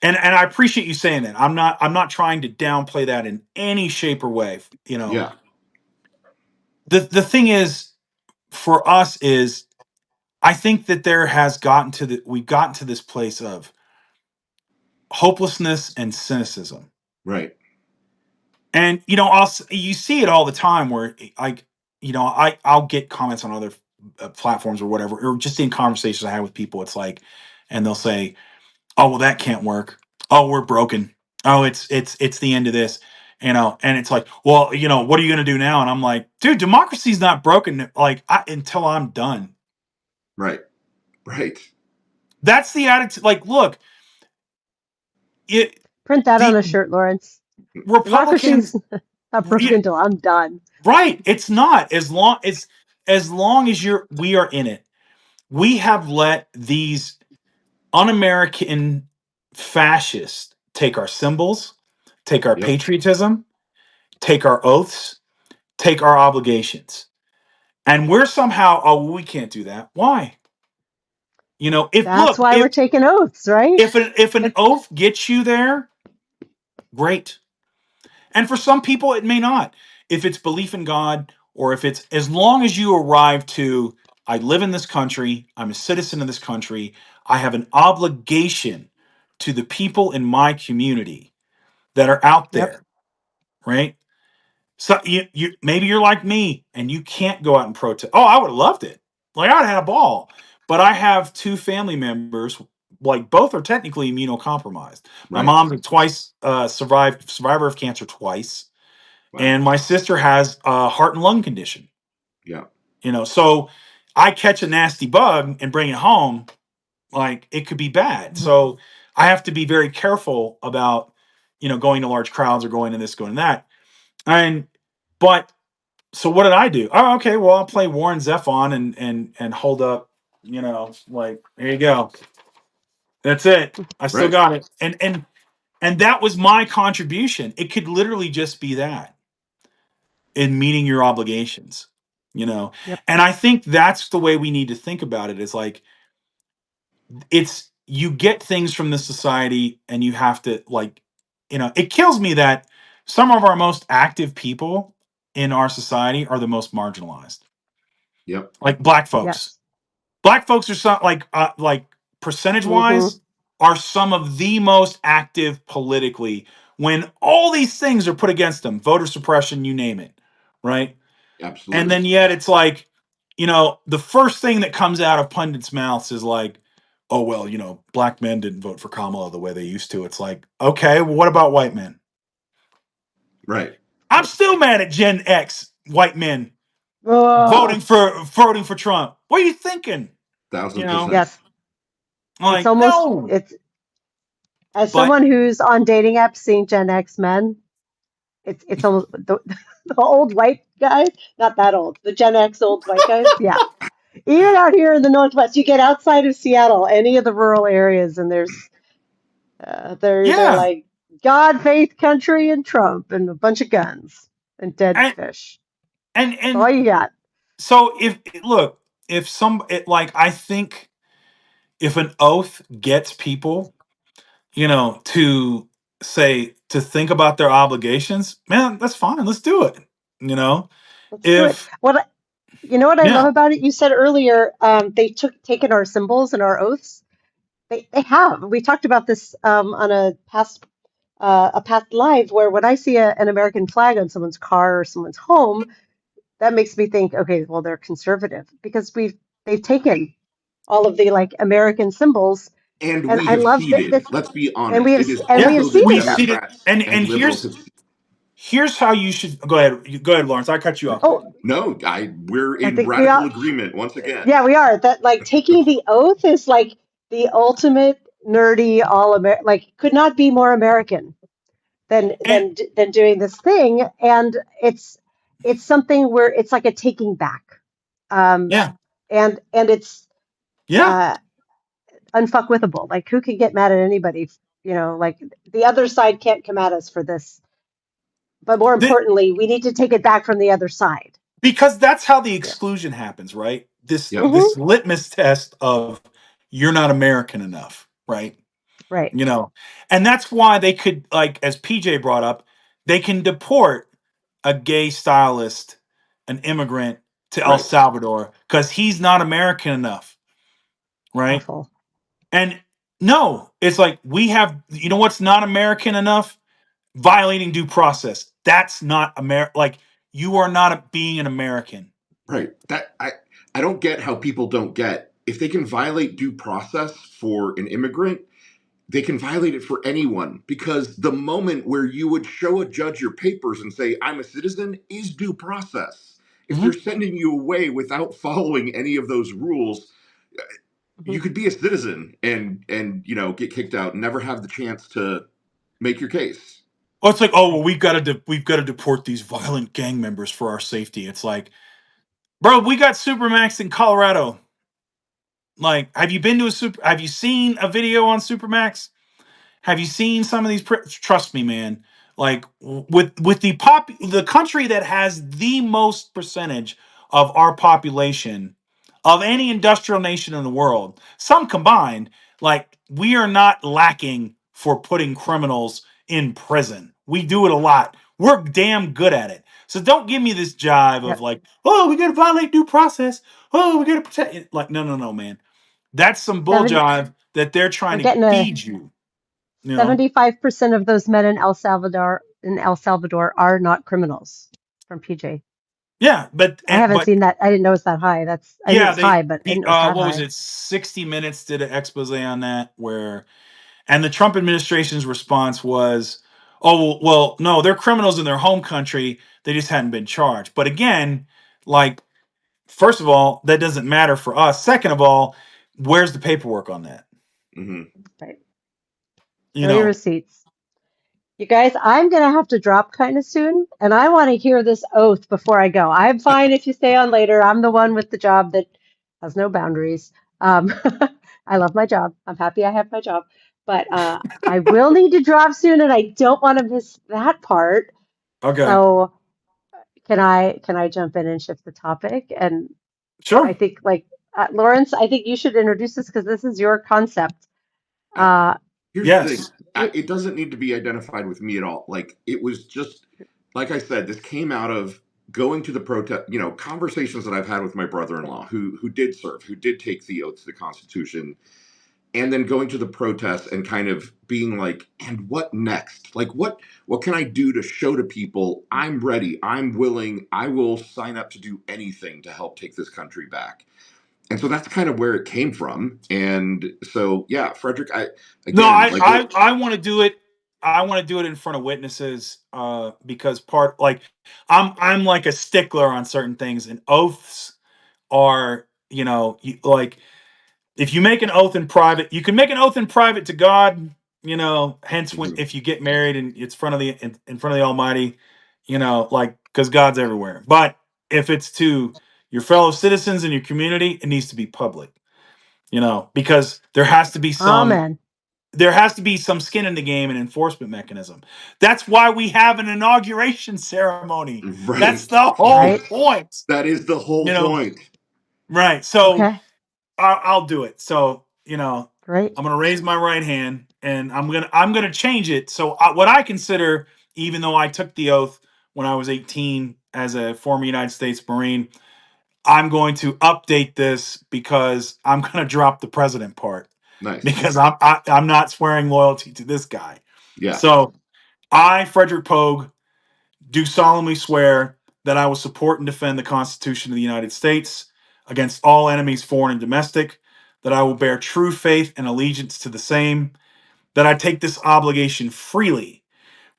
And I appreciate you saying that. I'm not trying to downplay that in any shape or way. Yeah, The thing is for us is I think that we've gotten to this place of hopelessness and cynicism. right, And you see it all the time where like I'll get comments on other platforms or whatever, or just in conversations I have with people. It's like, and they'll say, "Oh, well, that can't work. Oh, we're broken. Oh, it's the end of this." And it's like, well, what are you going to do now? And I'm like, dude, democracy's not broken. Like until I'm done. right, right, That's the attitude. Like, look, it Print that on the a shirt, Lawrence. Republican, Democracy's not yeah, broken until I'm done. right? It's not as long as we are in it. We have let these un-American fascists take our symbols, take our yep, patriotism, take our oaths, take our obligations. And we're somehow, oh, we can't do that. Why? If That's look, why we're if taking oaths, right? if an It, oath gets you there, great. And for some people it may not. If it's belief in God, or if it's, as long as you arrive to, I live in this country, I'm a citizen of this country, I have an obligation to the people in my community that are out yep, there, right? So you maybe you're like me and you can't go out and protest. Oh, I would have loved it. Like I would have had a ball. But I have two family members, like both are technically immunocompromised. My right. mom twice survivor of cancer twice, Wow. and my sister has a heart and lung condition. Yeah, So I catch a nasty bug and bring it home, like it could be bad. So I have to be very careful about going to large crowds or going to this, going to that. And but so what did I do? Oh, okay. Well, I'll play Warren Zevon and hold up. Like here you go. That's it. I still right. got it. And that was my contribution. It could literally just be that in meeting your obligations. You know, yep, and I think that's the way we need to think about it. Is like it's you get things from this society, and you have to like, it kills me that some of our most active people in our society are the most marginalized, Yep, like black folks. yes. Black folks are some like percentage Mm-hmm. wise are some of the most active politically when all these things are put against them, voter suppression, you name it, right? And absolutely. then yet it's like, the first thing that comes out of pundits' mouths is like, oh well, black men didn't vote for Kamala the way they used to. It's like, okay, well, what about white men? Right. I'm still mad at Gen X white men Oh, voting for Trump. What are you thinking? You Thousand know, percent. yes. It's like almost no. it's as But someone who's on dating apps seeing Gen X men, it's almost the old white guys, not that old, the Gen X old white guys. Yeah. Even out here in the Northwest, you get outside of Seattle, any of the rural areas, and they're either yeah, like God, faith, country, and Trump, and a bunch of guns and dead and fish. and That's all and you got. so like I think if an oath gets people, to think about their obligations, man, that's fine. Let's do it. You know, Let's do it. if You know what I love yeah, about it? You said earlier they took taken our symbols and our oaths. They have. We talked about this on a past live where when I see an American flag on someone's car or someone's home, that makes me think, okay, well they're conservative because they've taken all of the like American symbols, And and we I have love that seeded. this, Let's be and we honest. have It is and we yeah, have also the we've seeded them. seen it. Democrats And and and liberals here's have. here's how you should go ahead. Go ahead, Lawrence. I cut you off. Oh, No, we're I in think we radical all, agreement once again. yeah, we are. That like taking the oath is like the ultimate nerdy all Amer like could not be more American And than doing this thing. And it's something where it's like a taking back. Um, yeah, and it's yeah. uh unfuckwithable. Like who can get mad at anybody? You know, like the other side can't come at us for this. But more The, importantly, we need to take it back from the other side. because that's how the Yeah. exclusion happens, right? This Yep. Hmm. this litmus test of you're not American enough, right? Right. You know, and that's why they could, like, as PJ brought up, they can deport a gay stylist, an immigrant, to El Right. Salvador because he's not American enough, right? Awful. And no, it's like we have, you know what's not American enough? Violating due process. That's not Like, you are not being an American. Right. I don't get how people don't get if they can violate due process for an immigrant, they can violate it for anyone because the moment where you would show a judge your papers and say I'm a citizen is due process. If they're Mhm. sending you away without following any of those rules, Hmm. you could be a citizen and get kicked out and never have the chance to make your case. Well, it's like, oh, well, we've got to deport these violent gang members for our safety. It's like, bro, we got Supermax in Colorado. Like, have you been to a super? Have you seen a video on Supermax? Have you seen some of these? Trust me, man. Like, with the country that has the most percentage of our population of any industrial nation in the world, some combined, like, we are not lacking for putting criminals in prison. We do it a lot. We're damn good at it. So don't give me this jive of Yep. like, oh, we got to violate due process. Oh, we got to protect it. Like, no, no, no, man. That's some bull Seven. jive that they're trying We're to getting a feed you. You know, 75% of those men in El Salvador are not criminals from PJ. yeah, I haven't but seen that. I didn't know it's that high. I knew it yeah, was high, but I didn't know it was that what was high. it? 60 Minutes did an expose on that where, and the Trump administration's response was, oh well, no, they're criminals in their home country. They just hadn't been charged. But again, like, first of all, that doesn't matter for us. Second of all, where's the paperwork on that? Hmm. Right. You Show your know, receipts. You guys, I'm going to have to drop kind of soon, and I want to hear this oath before I go. I'm fine if you stay on later. I'm the one with the job that has no boundaries. Um, I love my job. I'm happy I have my job, but I will need to drop soon, and I don't want to miss that part. okay, So can I jump in and shift the topic? And I sure. think like Lawrence, I think you should introduce this because this is your concept. Uh, Here's the thing. Yes. you, It doesn't need to be identified with me at all. Like it was just, like I said, this came out of going to the protest. Conversations that I've had with my brother-in-law who did serve, who did take the oath to the Constitution, and then going to the protests and kind of being like, and what next? Like what can I do to show to people I'm ready, I'm willing, I will sign up to do anything to help take this country back. And so that's kind of where it came from. And so yeah, Frederick, I No, again like what I want to do it. I want to do it in front of witnesses, because I'm like a stickler on certain things, and oaths are, like, if you make an oath in private, you can make an oath in private to God. Hence, when Mhm. if you get married and it's in front of the Almighty, like, because God's everywhere. But if it's to your fellow citizens in your community, it needs to be public. Because Amen. there has to be some skin in the game and enforcement mechanism. That's why we have an inauguration ceremony. That's Right. the whole Right. point. That is the whole You know, point. right? So Okay. I'll do it. So Great. I'm gonna raise my right hand, and I'm gonna change it. So what I consider, even though I took the oath when I was 18 as a former United States Marine, I'm going to update this because I'm gonna drop the president part Nice. because I'm not swearing loyalty to this guy. Yeah. So I, Frederic Poag, do solemnly swear that I will support and defend the Constitution of the United States against all enemies, foreign and domestic, that I will bear true faith and allegiance to the same, that I take this obligation freely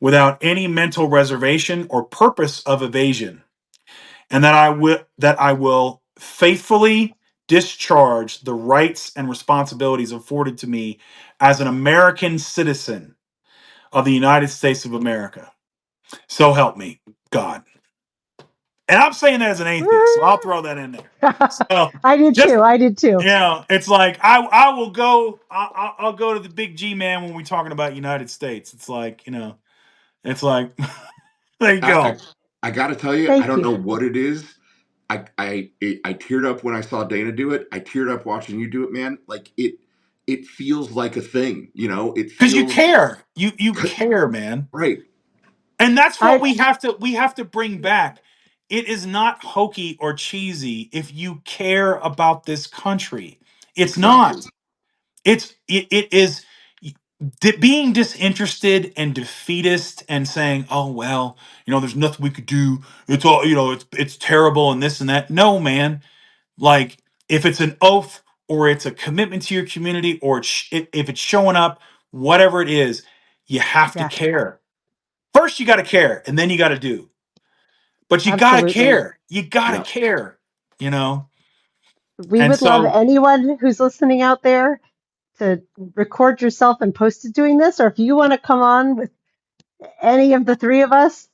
without any mental reservation or purpose of evasion, and that I will faithfully discharge the rights and responsibilities afforded to me as an American citizen of the United States of America. So help me God. And I'm saying that as an atheist, so I'll throw that in there. So I did just too. I did too. it's like I will go. I'll go to the big G man when we're talking about United States. It's like it's like there you I, go. I got to tell you, I Thank don't you. know what it is. I teared up when I saw Dana do it. I teared up watching you do it, man. Like it feels like a thing. It Because you feels care. You care, man. right. And that's what I we have to bring back. It is not hokey or cheesy if you care about this country. It's Exactly. not. It is being disinterested and defeatist and saying, "Oh well, there's nothing we could do. It's all, it's terrible and this and that." No, man. Like if it's an oath or it's a commitment to your community or if it's showing up, whatever it is, you have to yeah, care. First, you got to care, and then you got to do. But you got to absolutely. care. You got to Yeah, care. You know. We And would love so anyone who's listening out there to record yourself and post it doing this, or if you want to come on with any of the three of us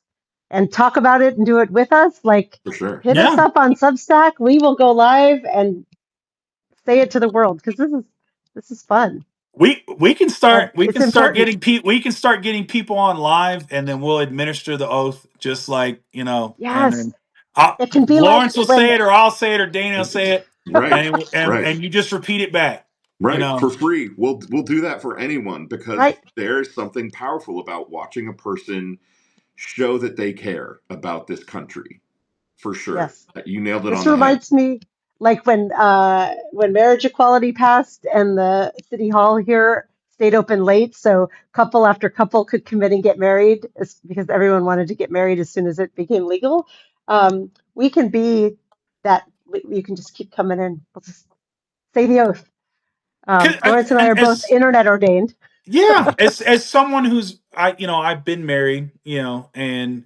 and talk about it and do it with us, like for sure. hit us yeah, up on Substack. We will go live and say it to the world because this is fun we can and start we it's can start important. getting people on live, and then we'll administer the oath just like and Yes, then it can be like Lawrence will when say it, or I'll say it, or Dana will say it, Right, right, and you just repeat it back. You right. know. For free. We'll do that for anyone because right. there's something powerful about watching a person show that they care about this country. For sure. Yes. You nailed it This on the head. reminds me, like when marriage equality passed and the city hall here stayed open late, so couple after couple could commit and get married because everyone wanted to get married as soon as it became legal. We can be that. You can just keep coming in. We'll just say the oath. Lawrence and I And are both internet ordained. yeah, as someone who's I've been married, and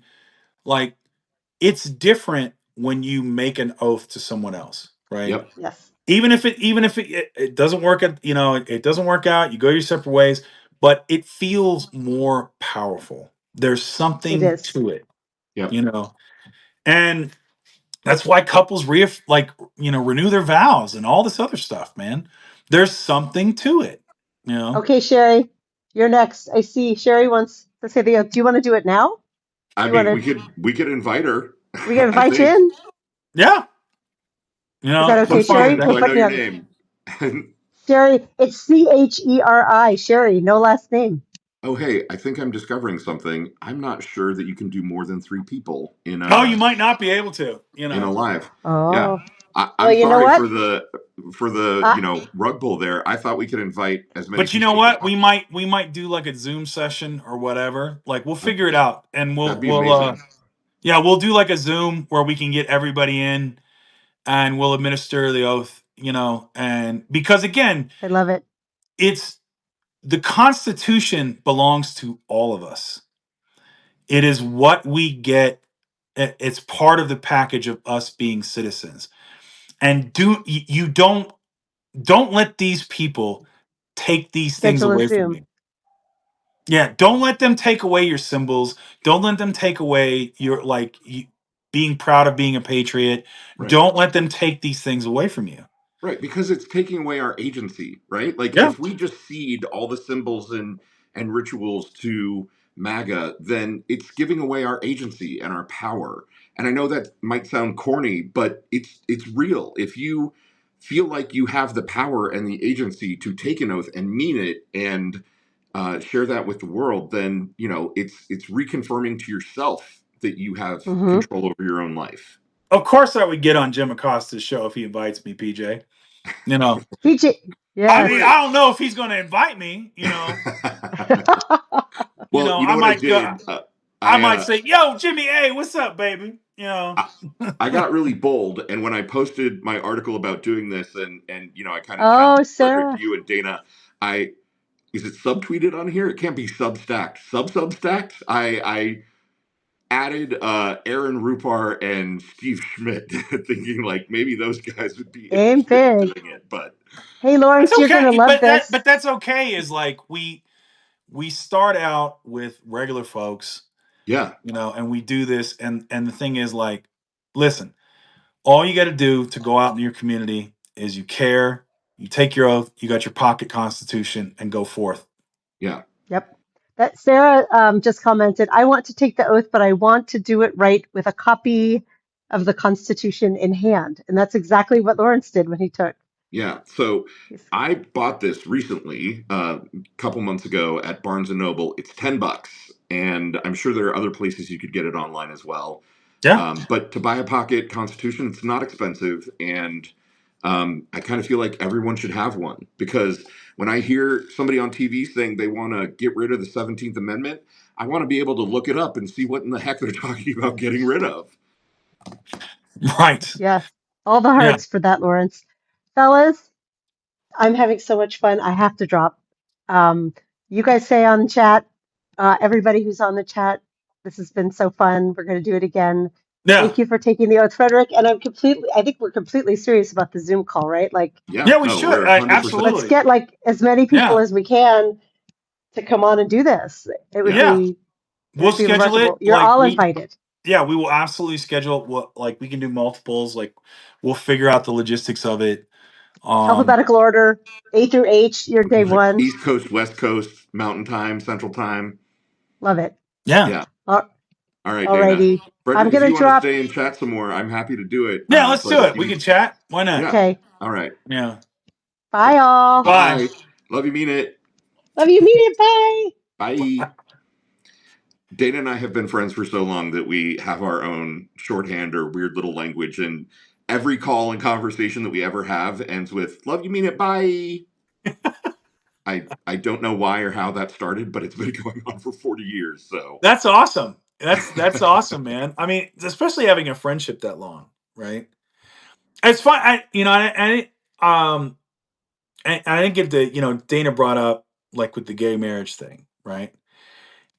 like it's different when you make an oath to someone else, right? Yep. Yes, Even if it doesn't work out, it doesn't work out, you go your separate ways, but it feels more powerful. There's it something is. to it, Yep. you know. And that's why couples renew their vows and all this other stuff, man. There's something to it, you know. Okay, Sherry, you're next. I see Sherry wants to say the oath. Do you want to do it now? I Do you want mean, to? we could invite her. We can I invite you think. in. Yeah, Is that I'm okay, Put me fine with Sherry? in We'll so I that. know put you your on. name. Sherry, it's Cheri, Sherry, no last name. Oh, hey, I think I'm discovering something. I'm not sure that you can do more than three people Oh, you might not be able to, in a live. Yeah. Oh, well, I'm you know sorry what? for the Uh, rug pull there. I thought we could invite as many but you people know as we what? want. We might do like a Zoom session or whatever. Like we'll figure it out, and That'd we'll be we'll amazing. yeah, we'll do like a Zoom where we can get everybody in, and we'll administer the oath. And because again, I love it. it's the Constitution belongs to all of us. It is what we get. It's part of the package of us being citizens. And you don't let these people take these things Schedule a away from Zoom. you. Yeah, don't let them take away your symbols. Don't let them take away your being proud of being a patriot. Right. Don't let them take these things away from you. Right, because it's taking away our agency, right? Like Yeah. if we just cede all the symbols and rituals to MAGA, then it's giving away our agency and our power. And I know that might sound corny, but it's real. If you feel like you have the power and the agency to take an oath and mean it and share that with the world, then it's reconfirming to yourself that you have Mm-hmm. control over your own life. Of course I would get on Jim Acosta's show if he invites me, PJ. You know. PJ, I mean, yes. Right. I don't know if he's going to invite me. Well, you know I what I might go. did? I I might say, "Yo, Jimmy, hey, what's up, baby?" I I got really bold, and when I posted my article about doing this, and I kind of challenged Oh, Frederick, Sarah. you and Dana, I is it subtweeted on here? It can't be substacked. Substacked. I added Aaron Rupar and Steve Schmidt, thinking like maybe those guys would be Aim interested in big. doing it. But Hey, That's Lawrence, you're going to okay, love this. but that's okay. Is like we start out with regular folks, yeah, and we do this, and the thing is like, listen, all you got to do to go out in your community is you care, you take your oath, you got your pocket constitution, and go forth. yeah, Yep. That Sarah just commented, I want to take the oath, but I want to do it right with a copy of the Constitution in hand. And that's exactly what Lawrence did when he took. yeah. So He's, I bought this recently, a couple months ago at Barnes and Noble. It's $10, and I'm sure there are other places you could get it online as well. Yeah, But to buy a pocket constitution, it's not expensive, and I kind of feel like everyone should have one because when I hear somebody on TV saying they want to get rid of the 17th Amendment, I want to be able to look it up and see what in the heck they're talking about getting rid of. right. yes, all the Yeah, hearts for that, Lawrence. Fellas, I'm having so much fun. I have to drop. Um, you guys say on chat, everybody who's on the chat, this has been so fun. We're going to do it again. yeah, Thank you for taking the oath, Frederic. And I think we're completely serious about the Zoom call, right? Like, Yeah, yeah. We no, should we're 100%. let's absolutely. get like as many people Yeah, as we can to come on and do this. It would Yeah, yeah. be it We'll would be schedule remarkable. it You're like all we. invited. Yeah, we will absolutely schedule what like we can do multiples. Like we'll figure out the logistics of it. Um, Alphabetical order, A through H, your day one. East Coast, West Coast, Mountain Time, Central Time. Love it. yeah, Yeah. All All right, Dana. righty. I'm Frederick, if gonna you want to drop. stay and chat some more, I'm happy to do it. yeah. Let's But do if it. We you, can chat. Why not? yeah. Okay. All right. Yeah. Bye all. Bye. Bye. Love you, mean it. Love you, meet it. Bye. Bye. Dana and I have been friends for so long that we have our own shorthand or weird little language, and every call and conversation that we ever have ends with "Love you, mean it, bye." I don't know why or how that started, but it's been going on for 40 years. So That's awesome. That's awesome, man. I mean, especially having a friendship that long, right? It's fun. I didn't get the Dana brought up like with the gay marriage thing, right?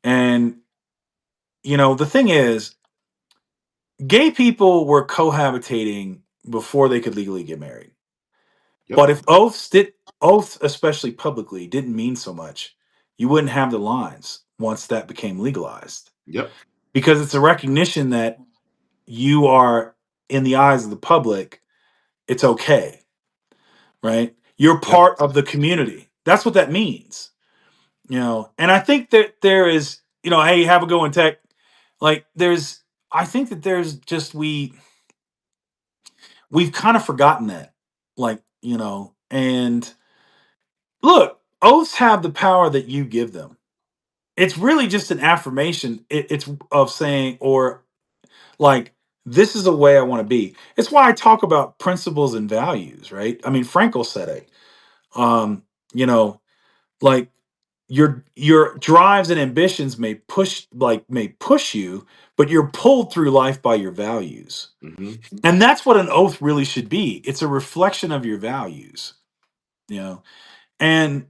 And the thing is, gay people were cohabitating before they could legally get married. yep, But if oaths, especially publicly, didn't mean so much, you wouldn't have the lines once that became legalized. yep, Because it's a recognition that you are in the eyes of the public, it's okay, right? You're yep, part of the community. That's what that means, And I think that there is, hey, have a go in tech. Like I think that there's just we've kind of forgotten that, like and look, oaths have the power that you give them. It's really just an affirmation. It's of saying or like this is the way I want to be. It's why I talk about principles and values, right? I mean, Frankel said it. Um, you know, like your drives and ambitions may push you, but you're pulled through life by your values. hmm And that's what an oath really should be. It's a reflection of your values, you know. And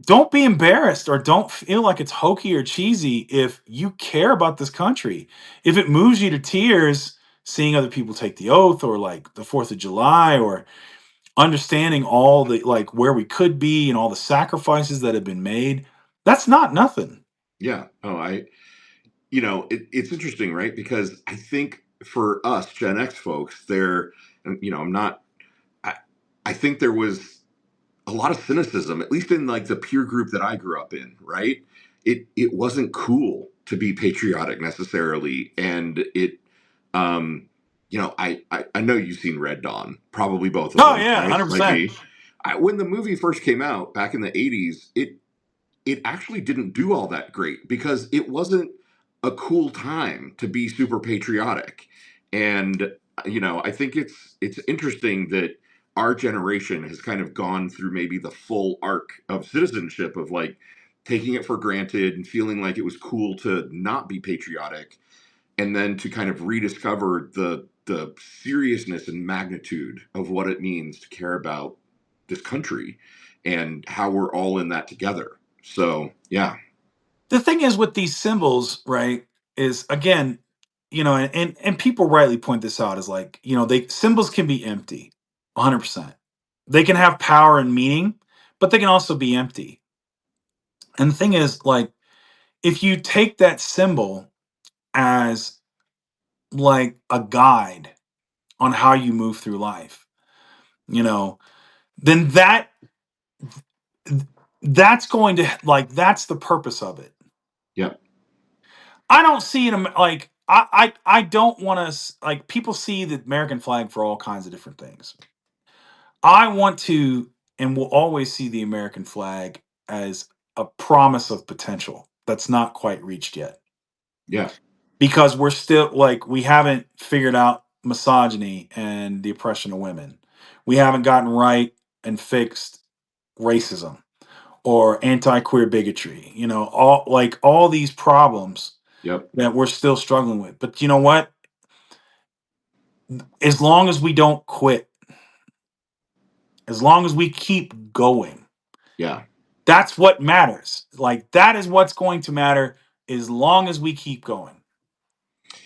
don't be embarrassed or don't feel like it's hokey or cheesy if you care about this country. If it moves you to tears seeing other people take the oath or like the 4th of July or understanding all the like where we could be and all the sacrifices that have been made, that's not nothing. yeah. Oh, it's interesting, right? Because I think for us Gen X folks, and I'm not. I, I think there was a lot of cynicism, at least in like the peer group that I grew up in, right? It wasn't cool to be patriotic necessarily, and I know you've seen Red Dawn, probably both of Oh them, yeah, right? Like 100%. me. When the movie first came out back in the '80s, it actually didn't do all that great because it wasn't a cool time to be super patriotic. And I think it's interesting that our generation has kind of gone through maybe the full arc of citizenship of like taking it for granted and feeling like it was cool to not be patriotic and then to kind of rediscover the seriousness and magnitude of what it means to care about this country. and how we're all in that together. So yeah, The thing is with these symbols, right, is again, and people rightly point this out as like, they symbols can be empty, 100%. They can have power and meaning, but they can also be empty. And the thing is, like, if you take that symbol as like a guide on how you move through life, you know, then that's going to like that's the purpose of it. yeah, I don't see it like I don't want to like people see the American flag for all kinds of different things. I want to and will always see the American flag as a promise of potential that's not quite reached yet yeah, because we're still like we haven't figured out misogyny and the oppression of women. We haven't gotten right and fixed racism or anti-queer bigotry. All these problems yep, that we're still struggling with. But you know what? As long as we don't quit, as long as we keep going, yeah. that's what matters. Like that is what's going to matter as long as we keep going.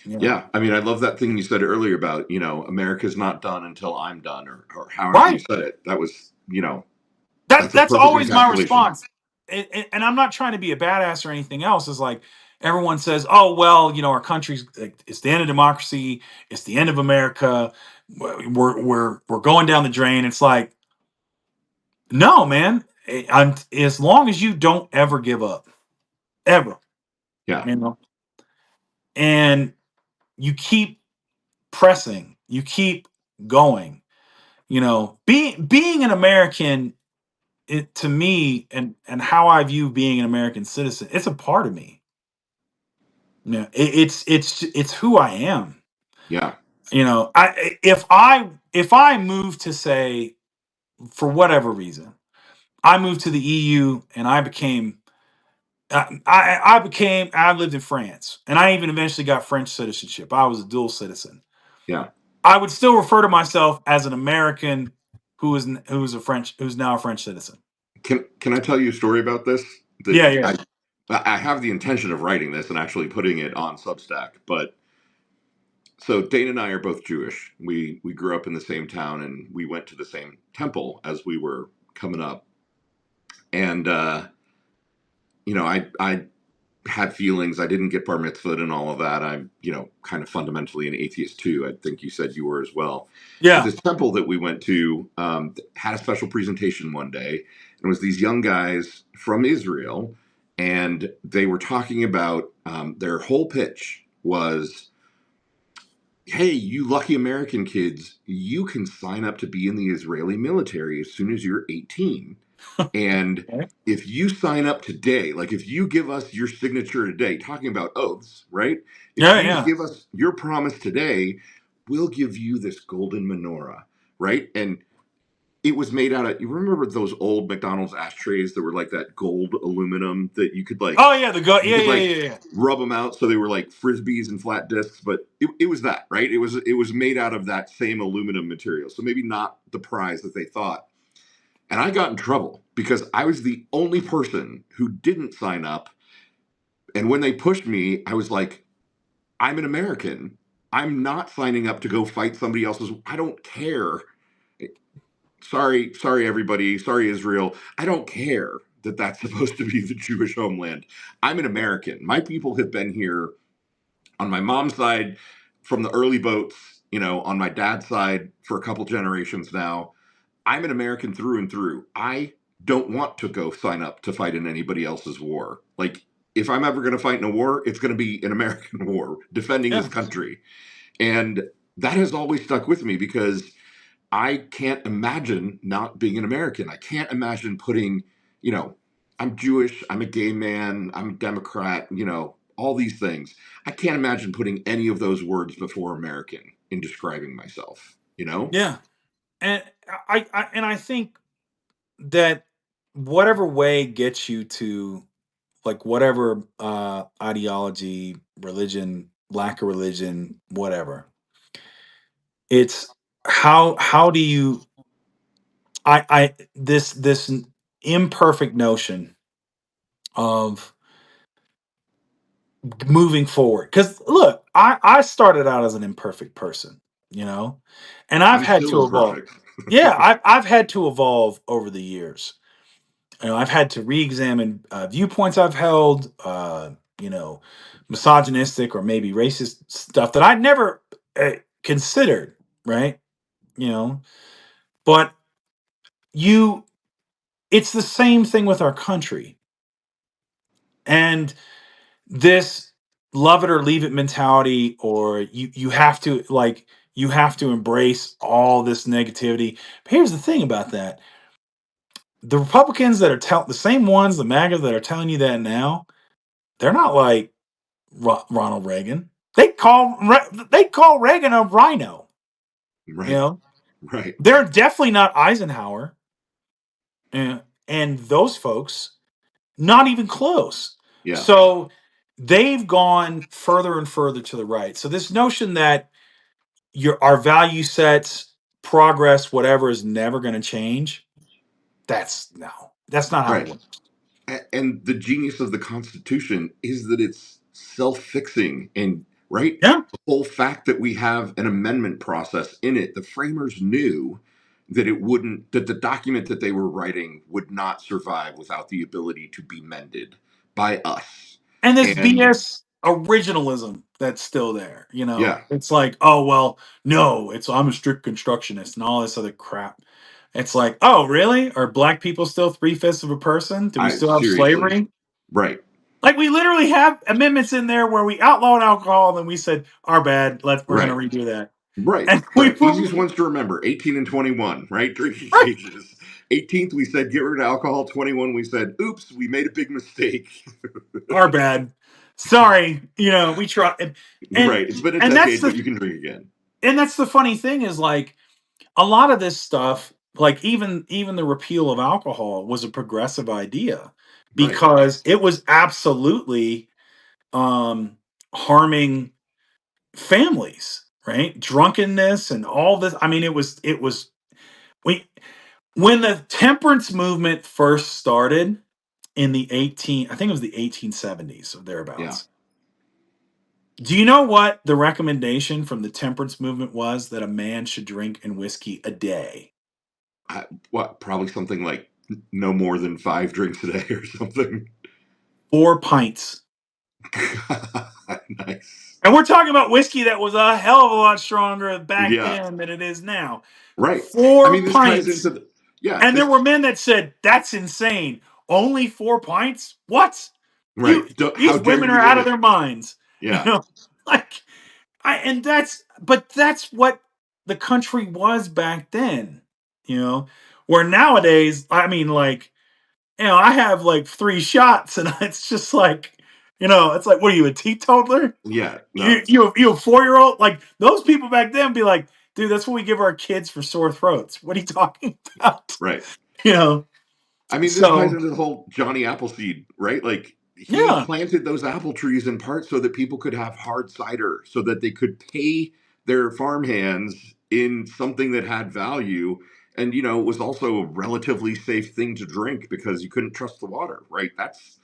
You know. Yeah, I mean, I love that thing you said earlier about, America's not done until I'm done, or however you Right. said it. That was, That's that's a that's perfect always my encapsulation. response. And I'm not trying to be a badass or anything else. Is like everyone says, "Oh well, our country's like, it's the end of democracy. It's the end of America. We're going down the drain." It's like, no, man. As long as you don't ever give up, ever, Yeah, you know, and you keep pressing, you keep going. Being an American, to me, and how I view being an American citizen, it's a part of me. Yeah, it's who I am. yeah, If I move to say for whatever reason, I moved to the EU and I lived in France and I even eventually got French citizenship. I was a dual citizen. yeah. I would still refer to myself as an American who's now a French citizen. Can I tell you a story about this? That Yeah, yeah, I have the intention of writing this and actually putting it on Substack. But so Dana and I are both Jewish. We grew up in the same town and we went to the same temple as we were coming up. And I had feelings. I didn't get bar mitzvahed and all of that. I'm, kind of fundamentally an atheist too. I think you said you were as well. But yeah. this temple that we went to had a special presentation one day. And it was these young guys from Israel. And they were talking about their whole pitch was, hey, you lucky American kids, you can sign up to be in the Israeli military as soon as you're 18. And Okay. if you sign up today, like if you give us your signature today, talking about oaths, right? If Yeah, you yeah. give us your promise today, we'll give you this golden menorah, right? And it was made out of, you remember those old McDonald's ashtrays that were like that gold aluminum that you could Oh yeah, you yeah, could yeah, like yeah, yeah. rub them out so they were like frisbees and flat discs, but it was that, right? It was made out of that same aluminum material. So maybe not the prize that they thought. And I got in trouble because I was the only person who didn't sign up. And when they pushed me, I was like, I'm an American. I'm not signing up to go fight somebody else's. I don't care. Sorry, everybody. Sorry, Israel. I don't care that that's supposed to be the Jewish homeland. I'm an American. My people have been here on my mom's side from the early boats, on my dad's side for a couple generations now. I'm an American through and through. I don't want to go sign up to fight in anybody else's war. Like, if I'm ever going to fight in a war, it's going to be an American war defending this Yeah. country. And that has always stuck with me because I can't imagine not being an American. I can't imagine putting, you know, I'm Jewish, I'm a gay man, I'm a Democrat, all these things. I can't imagine putting any of those words before American in describing myself, you know? Yeah. And I think that whatever way gets you to like whatever ideology, religion, lack of religion, whatever. It's how do you I this imperfect notion of moving forward. Because look, I started out as an imperfect person, you know, and I've I'm had still to evolve. imperfect. Yeah, I've had to evolve over the years. You know, I've had to re-examine viewpoints I've held, you know, misogynistic or maybe racist stuff that I never considered, right? You know, but you, it's the same thing with our country. And this love it or leave it mentality, or you have to like, you have to embrace all this negativity. But here's the thing about that. The Republicans that are the same ones, the MAGA that are telling you that now, they're not like Ronald Reagan. They call Reagan a rhino. You Right. know, Right. they're definitely not Eisenhower, and those folks not even close. Yeah. So they've gone further and further to the right. So this notion that our value sets, progress, whatever is never going to change. That's no. That's not how it Right. works. And the genius of the Constitution is that it's self-fixing, and right, Yeah. the whole fact that we have an amendment process in it, the framers knew that it wouldn't, that the document that they were writing would not survive without the ability to be mended by us. And this And BS originalism that's still there, you know. yeah, It's like, oh well, no, it's I'm a strict constructionist and all this other crap. It's like, oh really? Are black people still 3/5 of a person? Do we I still have seriously, slavery? right. Like we literally have amendments in there where we outlawed alcohol, and then we said, our bad, we're gonna Right. redo that. Right, And we right. Easiest put ones to remember: 18 and 21. Right, drinking right, ages. 18th, we said get rid of alcohol. 21, we said, oops, we made a big mistake. our bad. Sorry, you know, we tried, and Right. It's been a and that's decade, but the you can drink again. funny thing is like a lot of this stuff, like even the repeal of alcohol was a progressive idea Right. because it was absolutely um harming families, right? Drunkenness and all this. I mean, it was we when the temperance movement first started in the 18, I think it was the 1870s or Yeah. thereabouts. Do you know what the recommendation from the temperance movement was? That a man should drink in whiskey a day? What? Probably something like no more than 5 drinks a day or something. 4 pints. Nice. And we're talking about whiskey that was a hell of a lot stronger back Yeah. then than it is now. Right. I Four mean, this ties pints. into the, yeah, And there were this, men that said, that's insane. Only 4 pints? What? You right. How these dare women you are out of limit? their minds. You Yeah. know, like and that's what the country was back then, you know. Where nowadays, I mean, like, you know, I have like 3 shots and it's just like, you know, it's like, what are you, a teetotaler? Yeah. You No. you a 4-year-old? Like those people back then be like, dude, that's what we give our kids for sore throats. What are you talking about? Right. You know? I mean, this ties So into the whole Johnny Appleseed, right? Like he yeah. planted those apple trees in part so that people could have hard cider, so that they could pay their farmhands in something that had value. And it was also a relatively safe thing to drink because you couldn't trust the water, right? That's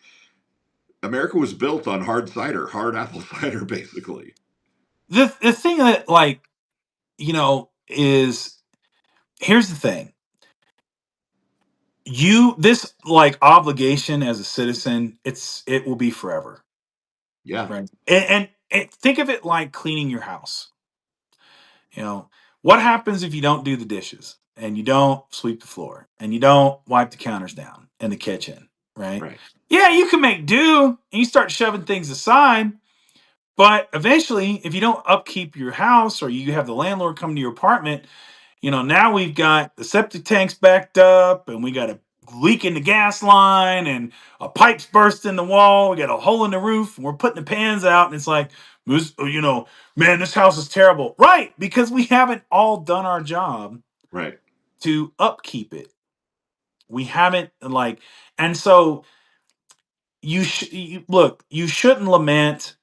America was built on hard cider, hard apple cider, basically. The thing that, like, you know, is here's the thing. You this like obligation as a citizen, it will be forever. Yeah, Right. And think of it like cleaning your house. You know, what happens if you don't do the dishes and you don't sweep the floor and you don't wipe the counters down in the kitchen, right? right, Yeah, you can make do and you start shoving things aside, but eventually, if you don't upkeep your house or you have the landlord come to your apartment, you know, now we've got the septic tanks backed up and we got a leak in the gas line and a pipe's burst in the wall. We got a hole in the roof and we're putting the pans out. And it's like, you know, man, this house is terrible. Right. Because we haven't all done our job right. to upkeep it. We haven't, like, and so look, you shouldn't lament,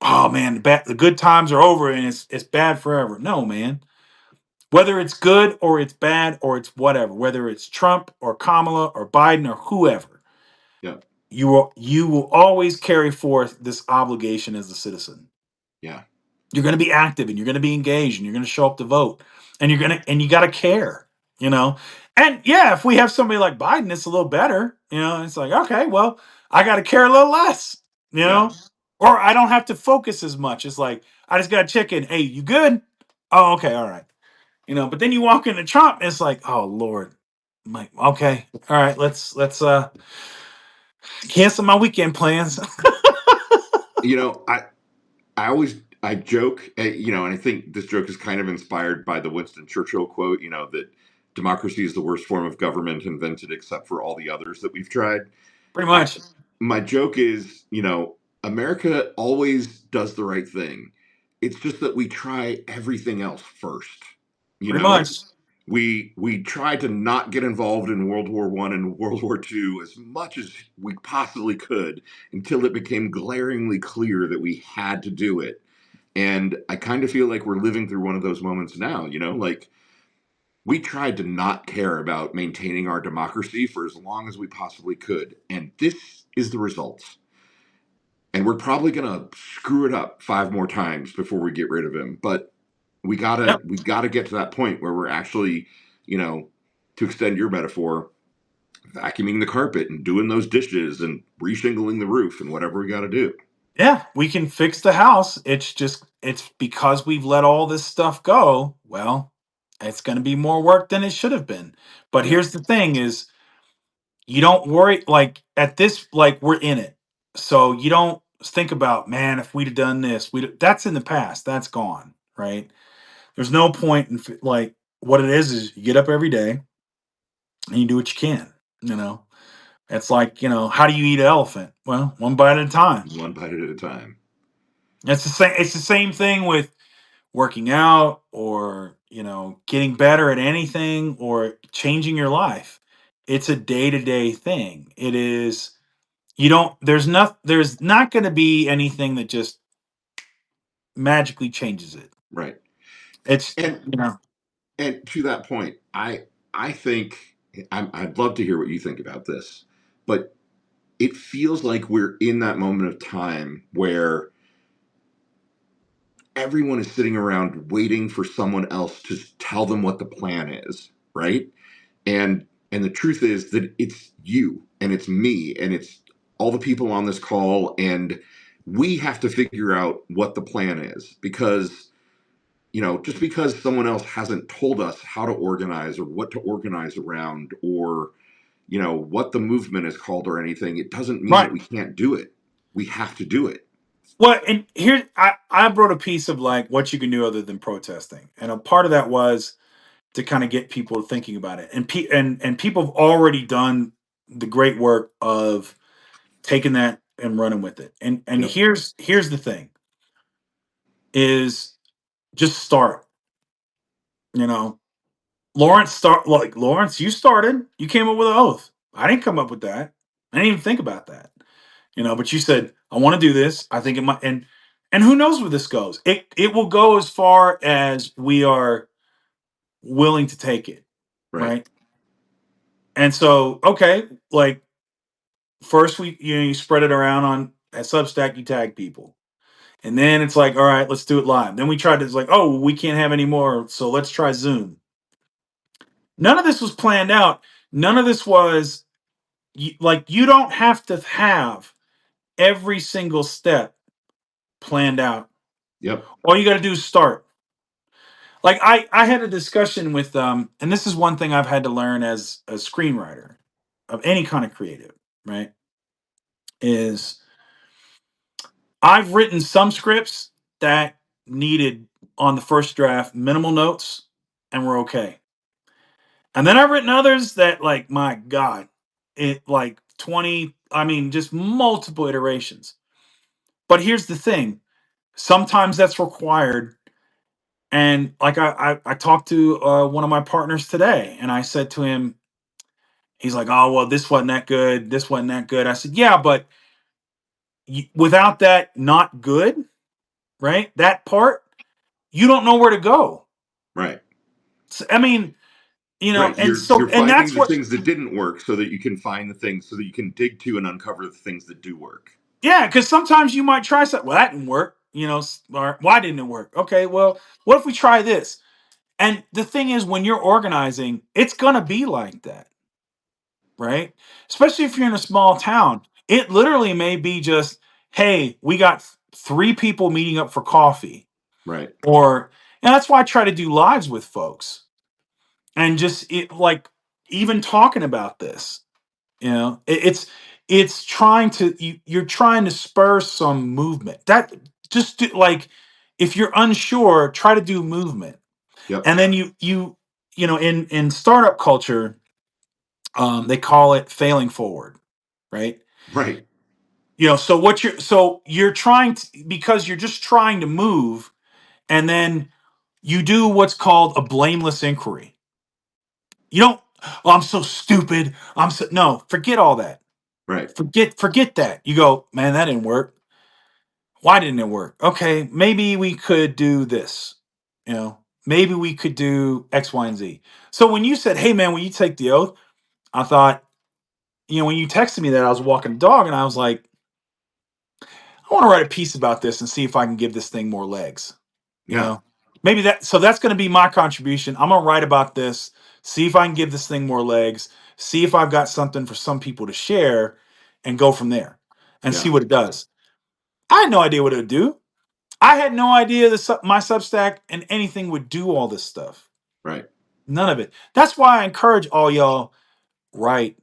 oh man, the good times are over and it's bad forever. No, man. Whether it's good or it's bad or it's whatever, whether it's Trump or Kamala or Biden or whoever, Yeah. you will always carry forth this obligation as a citizen. Yeah. You're going to be active and you're going to be engaged and you're going to show up to vote and you got to care, you know. And yeah, if we have somebody like Biden, it's a little better, you know. It's like, okay, well, I got to care a little less, you Yeah. know, or I don't have to focus as much. It's like I just got to check in. Hey, you good? Oh, okay, all right, you know. But then you walk into Trump, it's like, oh Lord, I'm like, okay, all right, let's cancel my weekend plans. You know, I always I joke, and I think this joke is kind of inspired by the Winston Churchill quote, that democracy is the worst form of government invented except for all the others that we've tried. Pretty I much, My joke is, America always does the right thing. It's just that we try everything else first. You pretty know, much. we tried to not get involved in World War I and World War II as much as we possibly could until it became glaringly clear that we had to do it. And I kind of feel like we're living through one of those moments now, like we tried to not care about maintaining our democracy for as long as we possibly could. And this is the results. And we're probably going to screw it up 5 more times before we get rid of him. But Yep. we gotta get to that point where we're actually, to extend your metaphor, vacuuming the carpet and doing those dishes and reshingling the roof and whatever we got to do. Yeah, we can fix the house. It's because we've let all this stuff go. Well, it's going to be more work than it should have been. But Yeah. here's the thing is you don't worry like at this like we're in it. So you don't think about, man, if we'd have done this, that's in the past. That's gone, right? There's no point in like what it is you get up every day and you do what you can, you know. It's like, how do you eat an elephant? Well, one bite at a time. One bite at a time. It's the same thing with working out or getting better at anything or changing your life. It's a day-to-day thing. It is you don't there's not going to be anything that just magically changes it. Right. It's And you know and to that point, I think I'd love to hear what you think about this, but it feels like we're in that moment of time where everyone is sitting around waiting for someone else to tell them what the plan is, right? And the truth is that it's you and it's me and it's all the people on this call, and we have to figure out what the plan is, because just because someone else hasn't told us how to organize or what to organize around, or what the movement is called or anything, it doesn't mean that right. we can't do it. We have to do it. Well, and here I wrote a piece of like what you can do other than protesting, and a part of that was to kind of get people thinking about it, and people have already done the great work of taking that and running with it. And Yep. here's the thing is just start. You know, Lawrence, you started. You came up with an oath. I didn't come up with that. I didn't even think about that. But you said I want to do this. I think it might, and who knows where this goes. It will go as far as we are willing to take it, Right. right? And so, okay, like first you spread it around on at Substack, you tag people. And then it's like, all right, let's do it live. Then we tried to, it's like, oh, we can't have any more, so let's try Zoom. None of this was planned out. None of this was like you don't have to have every single step planned out. Yep. All you got to do is start. Like I had a discussion with and this is one thing I've had to learn as a screenwriter of any kind of creative, right? Is I've written some scripts that needed on the first draft minimal notes and were okay. And then I've written others that like my god, it like 20, I mean just multiple iterations. But here's the thing, sometimes that's required. And like I talked to one of my partners today and I said to him, he's like, oh well, this wasn't that good, this wasn't that good. I said, yeah, but without that not good, right, that part, you don't know where to go. Right. I mean, Right. and You're so, and finding that's the what, things that didn't work so that you can find the things so that you can dig to and uncover the things that do work. yeah, because sometimes you might try something. Well, that didn't work. Or why didn't it work? Okay, well, what if we try this? And the thing is, when you're organizing, it's gonna be like that, right? Especially if you're in a small town. It literally may be just, hey, we got three people meeting up for coffee, Right. or and that's why I try to do lives with folks and just like even talking about this. It's trying to you're trying to spur some movement. That just like if you're unsure, try to do movement, Yep. and then in startup culture, they call it failing forward, right? Right. So you're trying to, because you're just trying to move, and then you do what's called a blameless inquiry. You don't. Oh, I'm so stupid. I'm so no. Forget all that. Right. Forget that. You go, man. That didn't work. Why didn't it work? Okay, maybe we could do this. Maybe we could do X, Y, and Z. So when you said, "Hey, man, when you take the oath," I thought, when you texted me that, I was walking the dog, and I was like, I want to write a piece about this and see if I can give this thing more legs. You Yeah. know, maybe that. So that's going to be my contribution. I'm gonna write about this, see if I can give this thing more legs, see if I've got something for some people to share, and go from there and see Yeah. what it does. I had no idea what it would do. I had no idea my Substack and anything would do all this stuff. Right. None of it. That's why I encourage all y'all, write.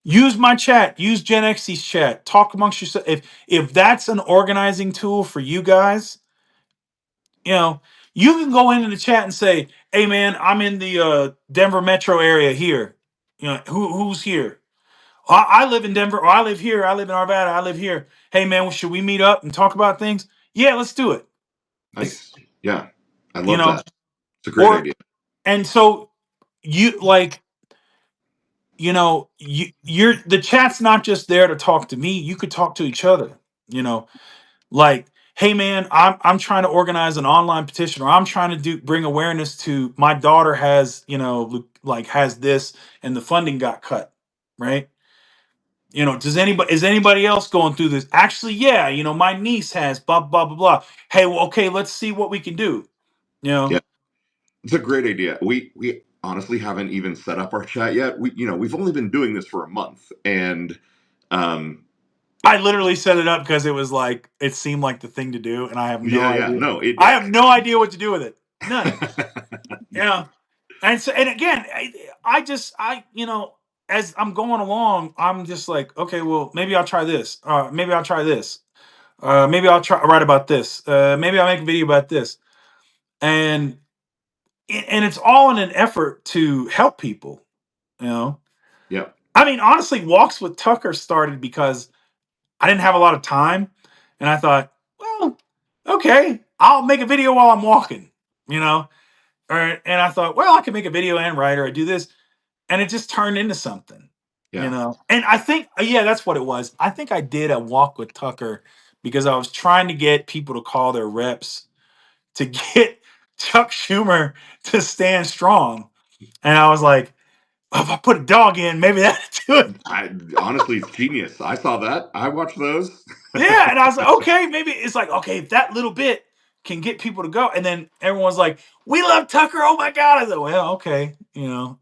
Use my chat. Use Gen X's chat. Talk amongst yourself. If that's an organizing tool for you guys, you know, you can go into the chat and say, "Hey, man, I'm in the Denver metro area here. Who's here? I live in Denver, or I live here. I live in Arvada. I live here. Hey, man, should we meet up and talk about things? Yeah, let's do it. It's Nice. Yeah. I you love know, that. It's a great or idea. and so you like." You're the chat's not just there to talk to me. You could talk to each other. You know, like, hey man, I'm trying to organize an online petition, or I'm trying to bring awareness to my daughter has like has this, and the funding got cut, right? Does anybody is anybody else going through this? Actually, yeah, my niece has blah blah blah blah. Hey, well, okay, let's see what we can do. You Yeah. know, It's a great idea. We honestly haven't even set up our chat yet. We've only been doing this for a month, and um, I literally set it up because it was like it seemed like the thing to do, and I have no yeah, idea. no, I have no idea what to do with it. None. yeah, Yeah. And so, and again, I just, as I'm going along, I'm just like, okay, well, maybe I'll try this. Maybe I'll try this. Maybe I'll try write about this. Maybe I'll make a video about this. And and it's all in an effort to help people. You know, yeah, I mean, honestly, Walks with Tucker started because I didn't have a lot of time, and I thought, well, okay, I'll make a video while I'm walking. You know, and I thought, well, I can make a video and write, or I do this, and it just turned into something. And I think, yeah, that's what it was. I think I did a walk with Tucker because I was trying to get people to call their reps to get Chuck Schumer to stand strong, and I was like, oh, if I put a dog in, maybe that'd do it. I honestly, it's genius. I saw that. I watched those. Yeah, and I was like, okay, maybe it's like, okay, if that little bit can get people to go, and then everyone's like, we love Tucker. Oh my god! I said, well, okay,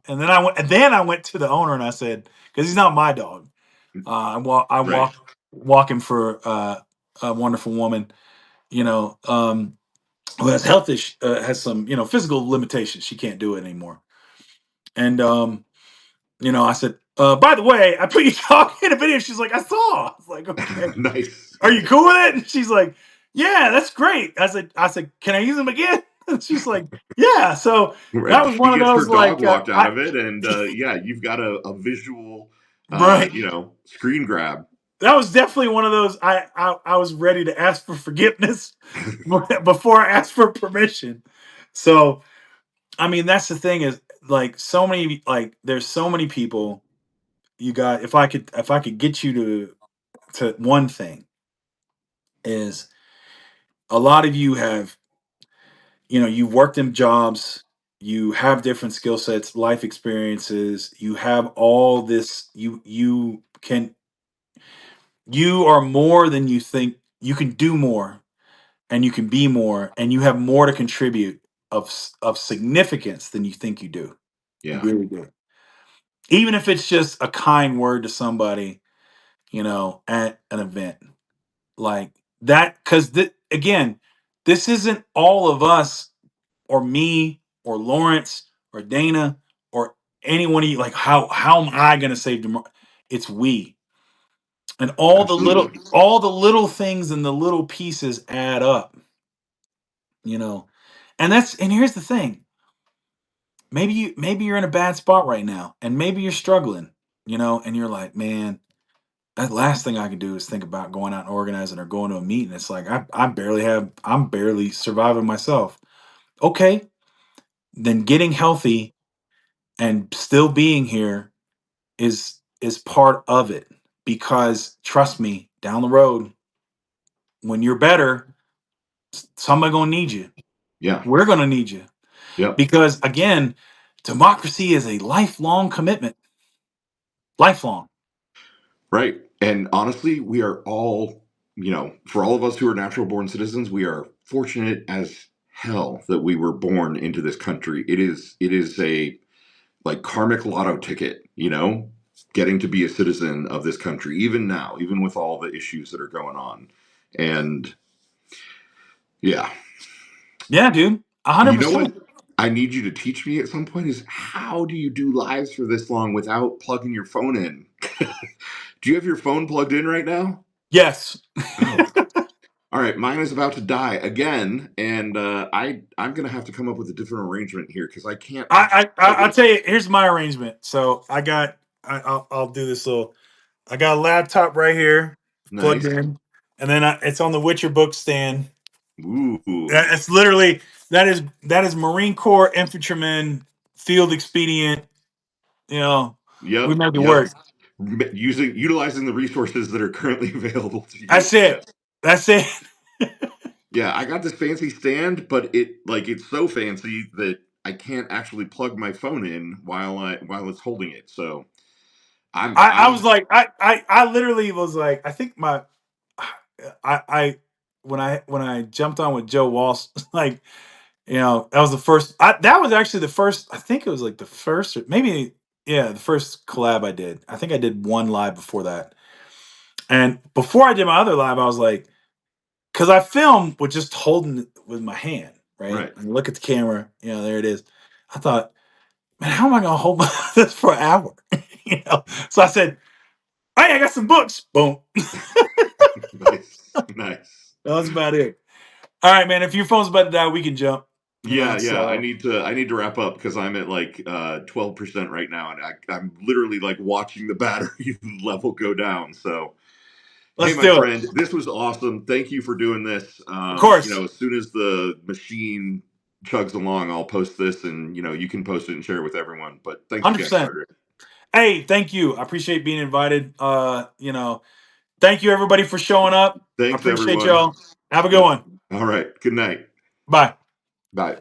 And then I went to the owner and I said, because he's not my dog. I Right. walk him for a wonderful woman, who has health issues, has some physical limitations. She can't do it anymore, and I said, by the way, I put you talking in a video. She's like, I saw. I was like, okay. Nice. Are you cool with it? And she's like, yeah, that's great. I said, can I use them again? And she's like, yeah. So that Right. was one She of gets her those dog like, walked out I of it, and yeah, you've got a visual, right. screen grab. That was definitely one of those. I was ready to ask for forgiveness before I asked for permission. So I mean, that's the thing is like so many there's so many people. You got if I could get you to one thing is a lot of you have you've worked in jobs, you have different skill sets, life experiences, you have all this, you are more than you think. You can do more, and you can be more, and you have more to contribute of significance than you think you do. You Yeah. really do. Even if it's just a kind word to somebody, at an event like that. Because again, this isn't all of us or me or Lawrence or Dana or anyone of you. Like, how am I going to save tomorrow? It's we, and Absolutely. all the little things and the little pieces add up. You know, and here's the thing. Maybe you're in a bad spot right now, and maybe you're struggling. And you're like, man, that last thing I could do is think about going out and organizing or going to a meeting. It's like I'm barely surviving myself. Okay, then getting healthy and still being here is part of it, because trust me, down the road when you're better, somebody gonna need you. Yeah. We're gonna need you, Yep. because again, democracy is a lifelong commitment. Lifelong. Right. And honestly, we are all, for all of us who are natural born citizens, we are fortunate as hell that we were born into this country. It is a like karmic lotto ticket, getting to be a citizen of this country, even now, even with all the issues that are going on. And yeah. Yeah, dude. You know 100%. what I need you to teach me at some point is how do you do lives for this long without plugging your phone in? Do you have your phone plugged in right now? Yes. Oh, all right. Mine is about to die again, and I'm gonna have to come up with a different arrangement here because I can't actually plug I'll it. tell you. Here's my arrangement. So I'll do this little. I got a laptop right here plugged Nice. in, and then it's on the Witcher book stand. Ooh. It's literally that is Marine Corps infantryman field expedient. You know, we Yep. make it Yep. work. Utilizing the resources that are currently available to you. That's it. Yes. That's it. Yeah, I got this fancy stand, but it's so fancy that I can't actually plug my phone in while it's holding it. So I was I'm like, I literally was like, I think I when I jumped on with Joe Walsh, like, that was the first. That was actually the first. I think it was like the first, or maybe, yeah, the first collab I did. I think I did one live before that, and before I did my other live, I was like, because I film with just holding it with my hand, right, right. and look at the camera. There it is. I thought, man, how am I gonna hold this for an hour? So I said, hey, I got some books. Boom. Nice. Nice. That was about it. All right, man. If your phone's about to die, we can jump. Yeah, yeah. I So need to wrap up because I'm at like 12% right now, and I'm literally like watching the battery level go down. So hey, let's my do it. friend, this was awesome. Thank you for doing this. Of course, As soon as the machine chugs along, I'll post this, and you can post it and share it with everyone. But thanks again, 100%. Frederick. Hey, thank you. I appreciate being invited. Thank you everybody for showing up. I Thanks, appreciate everyone. y'all. Have a good Yep. one. All right. Good night. Bye. Bye.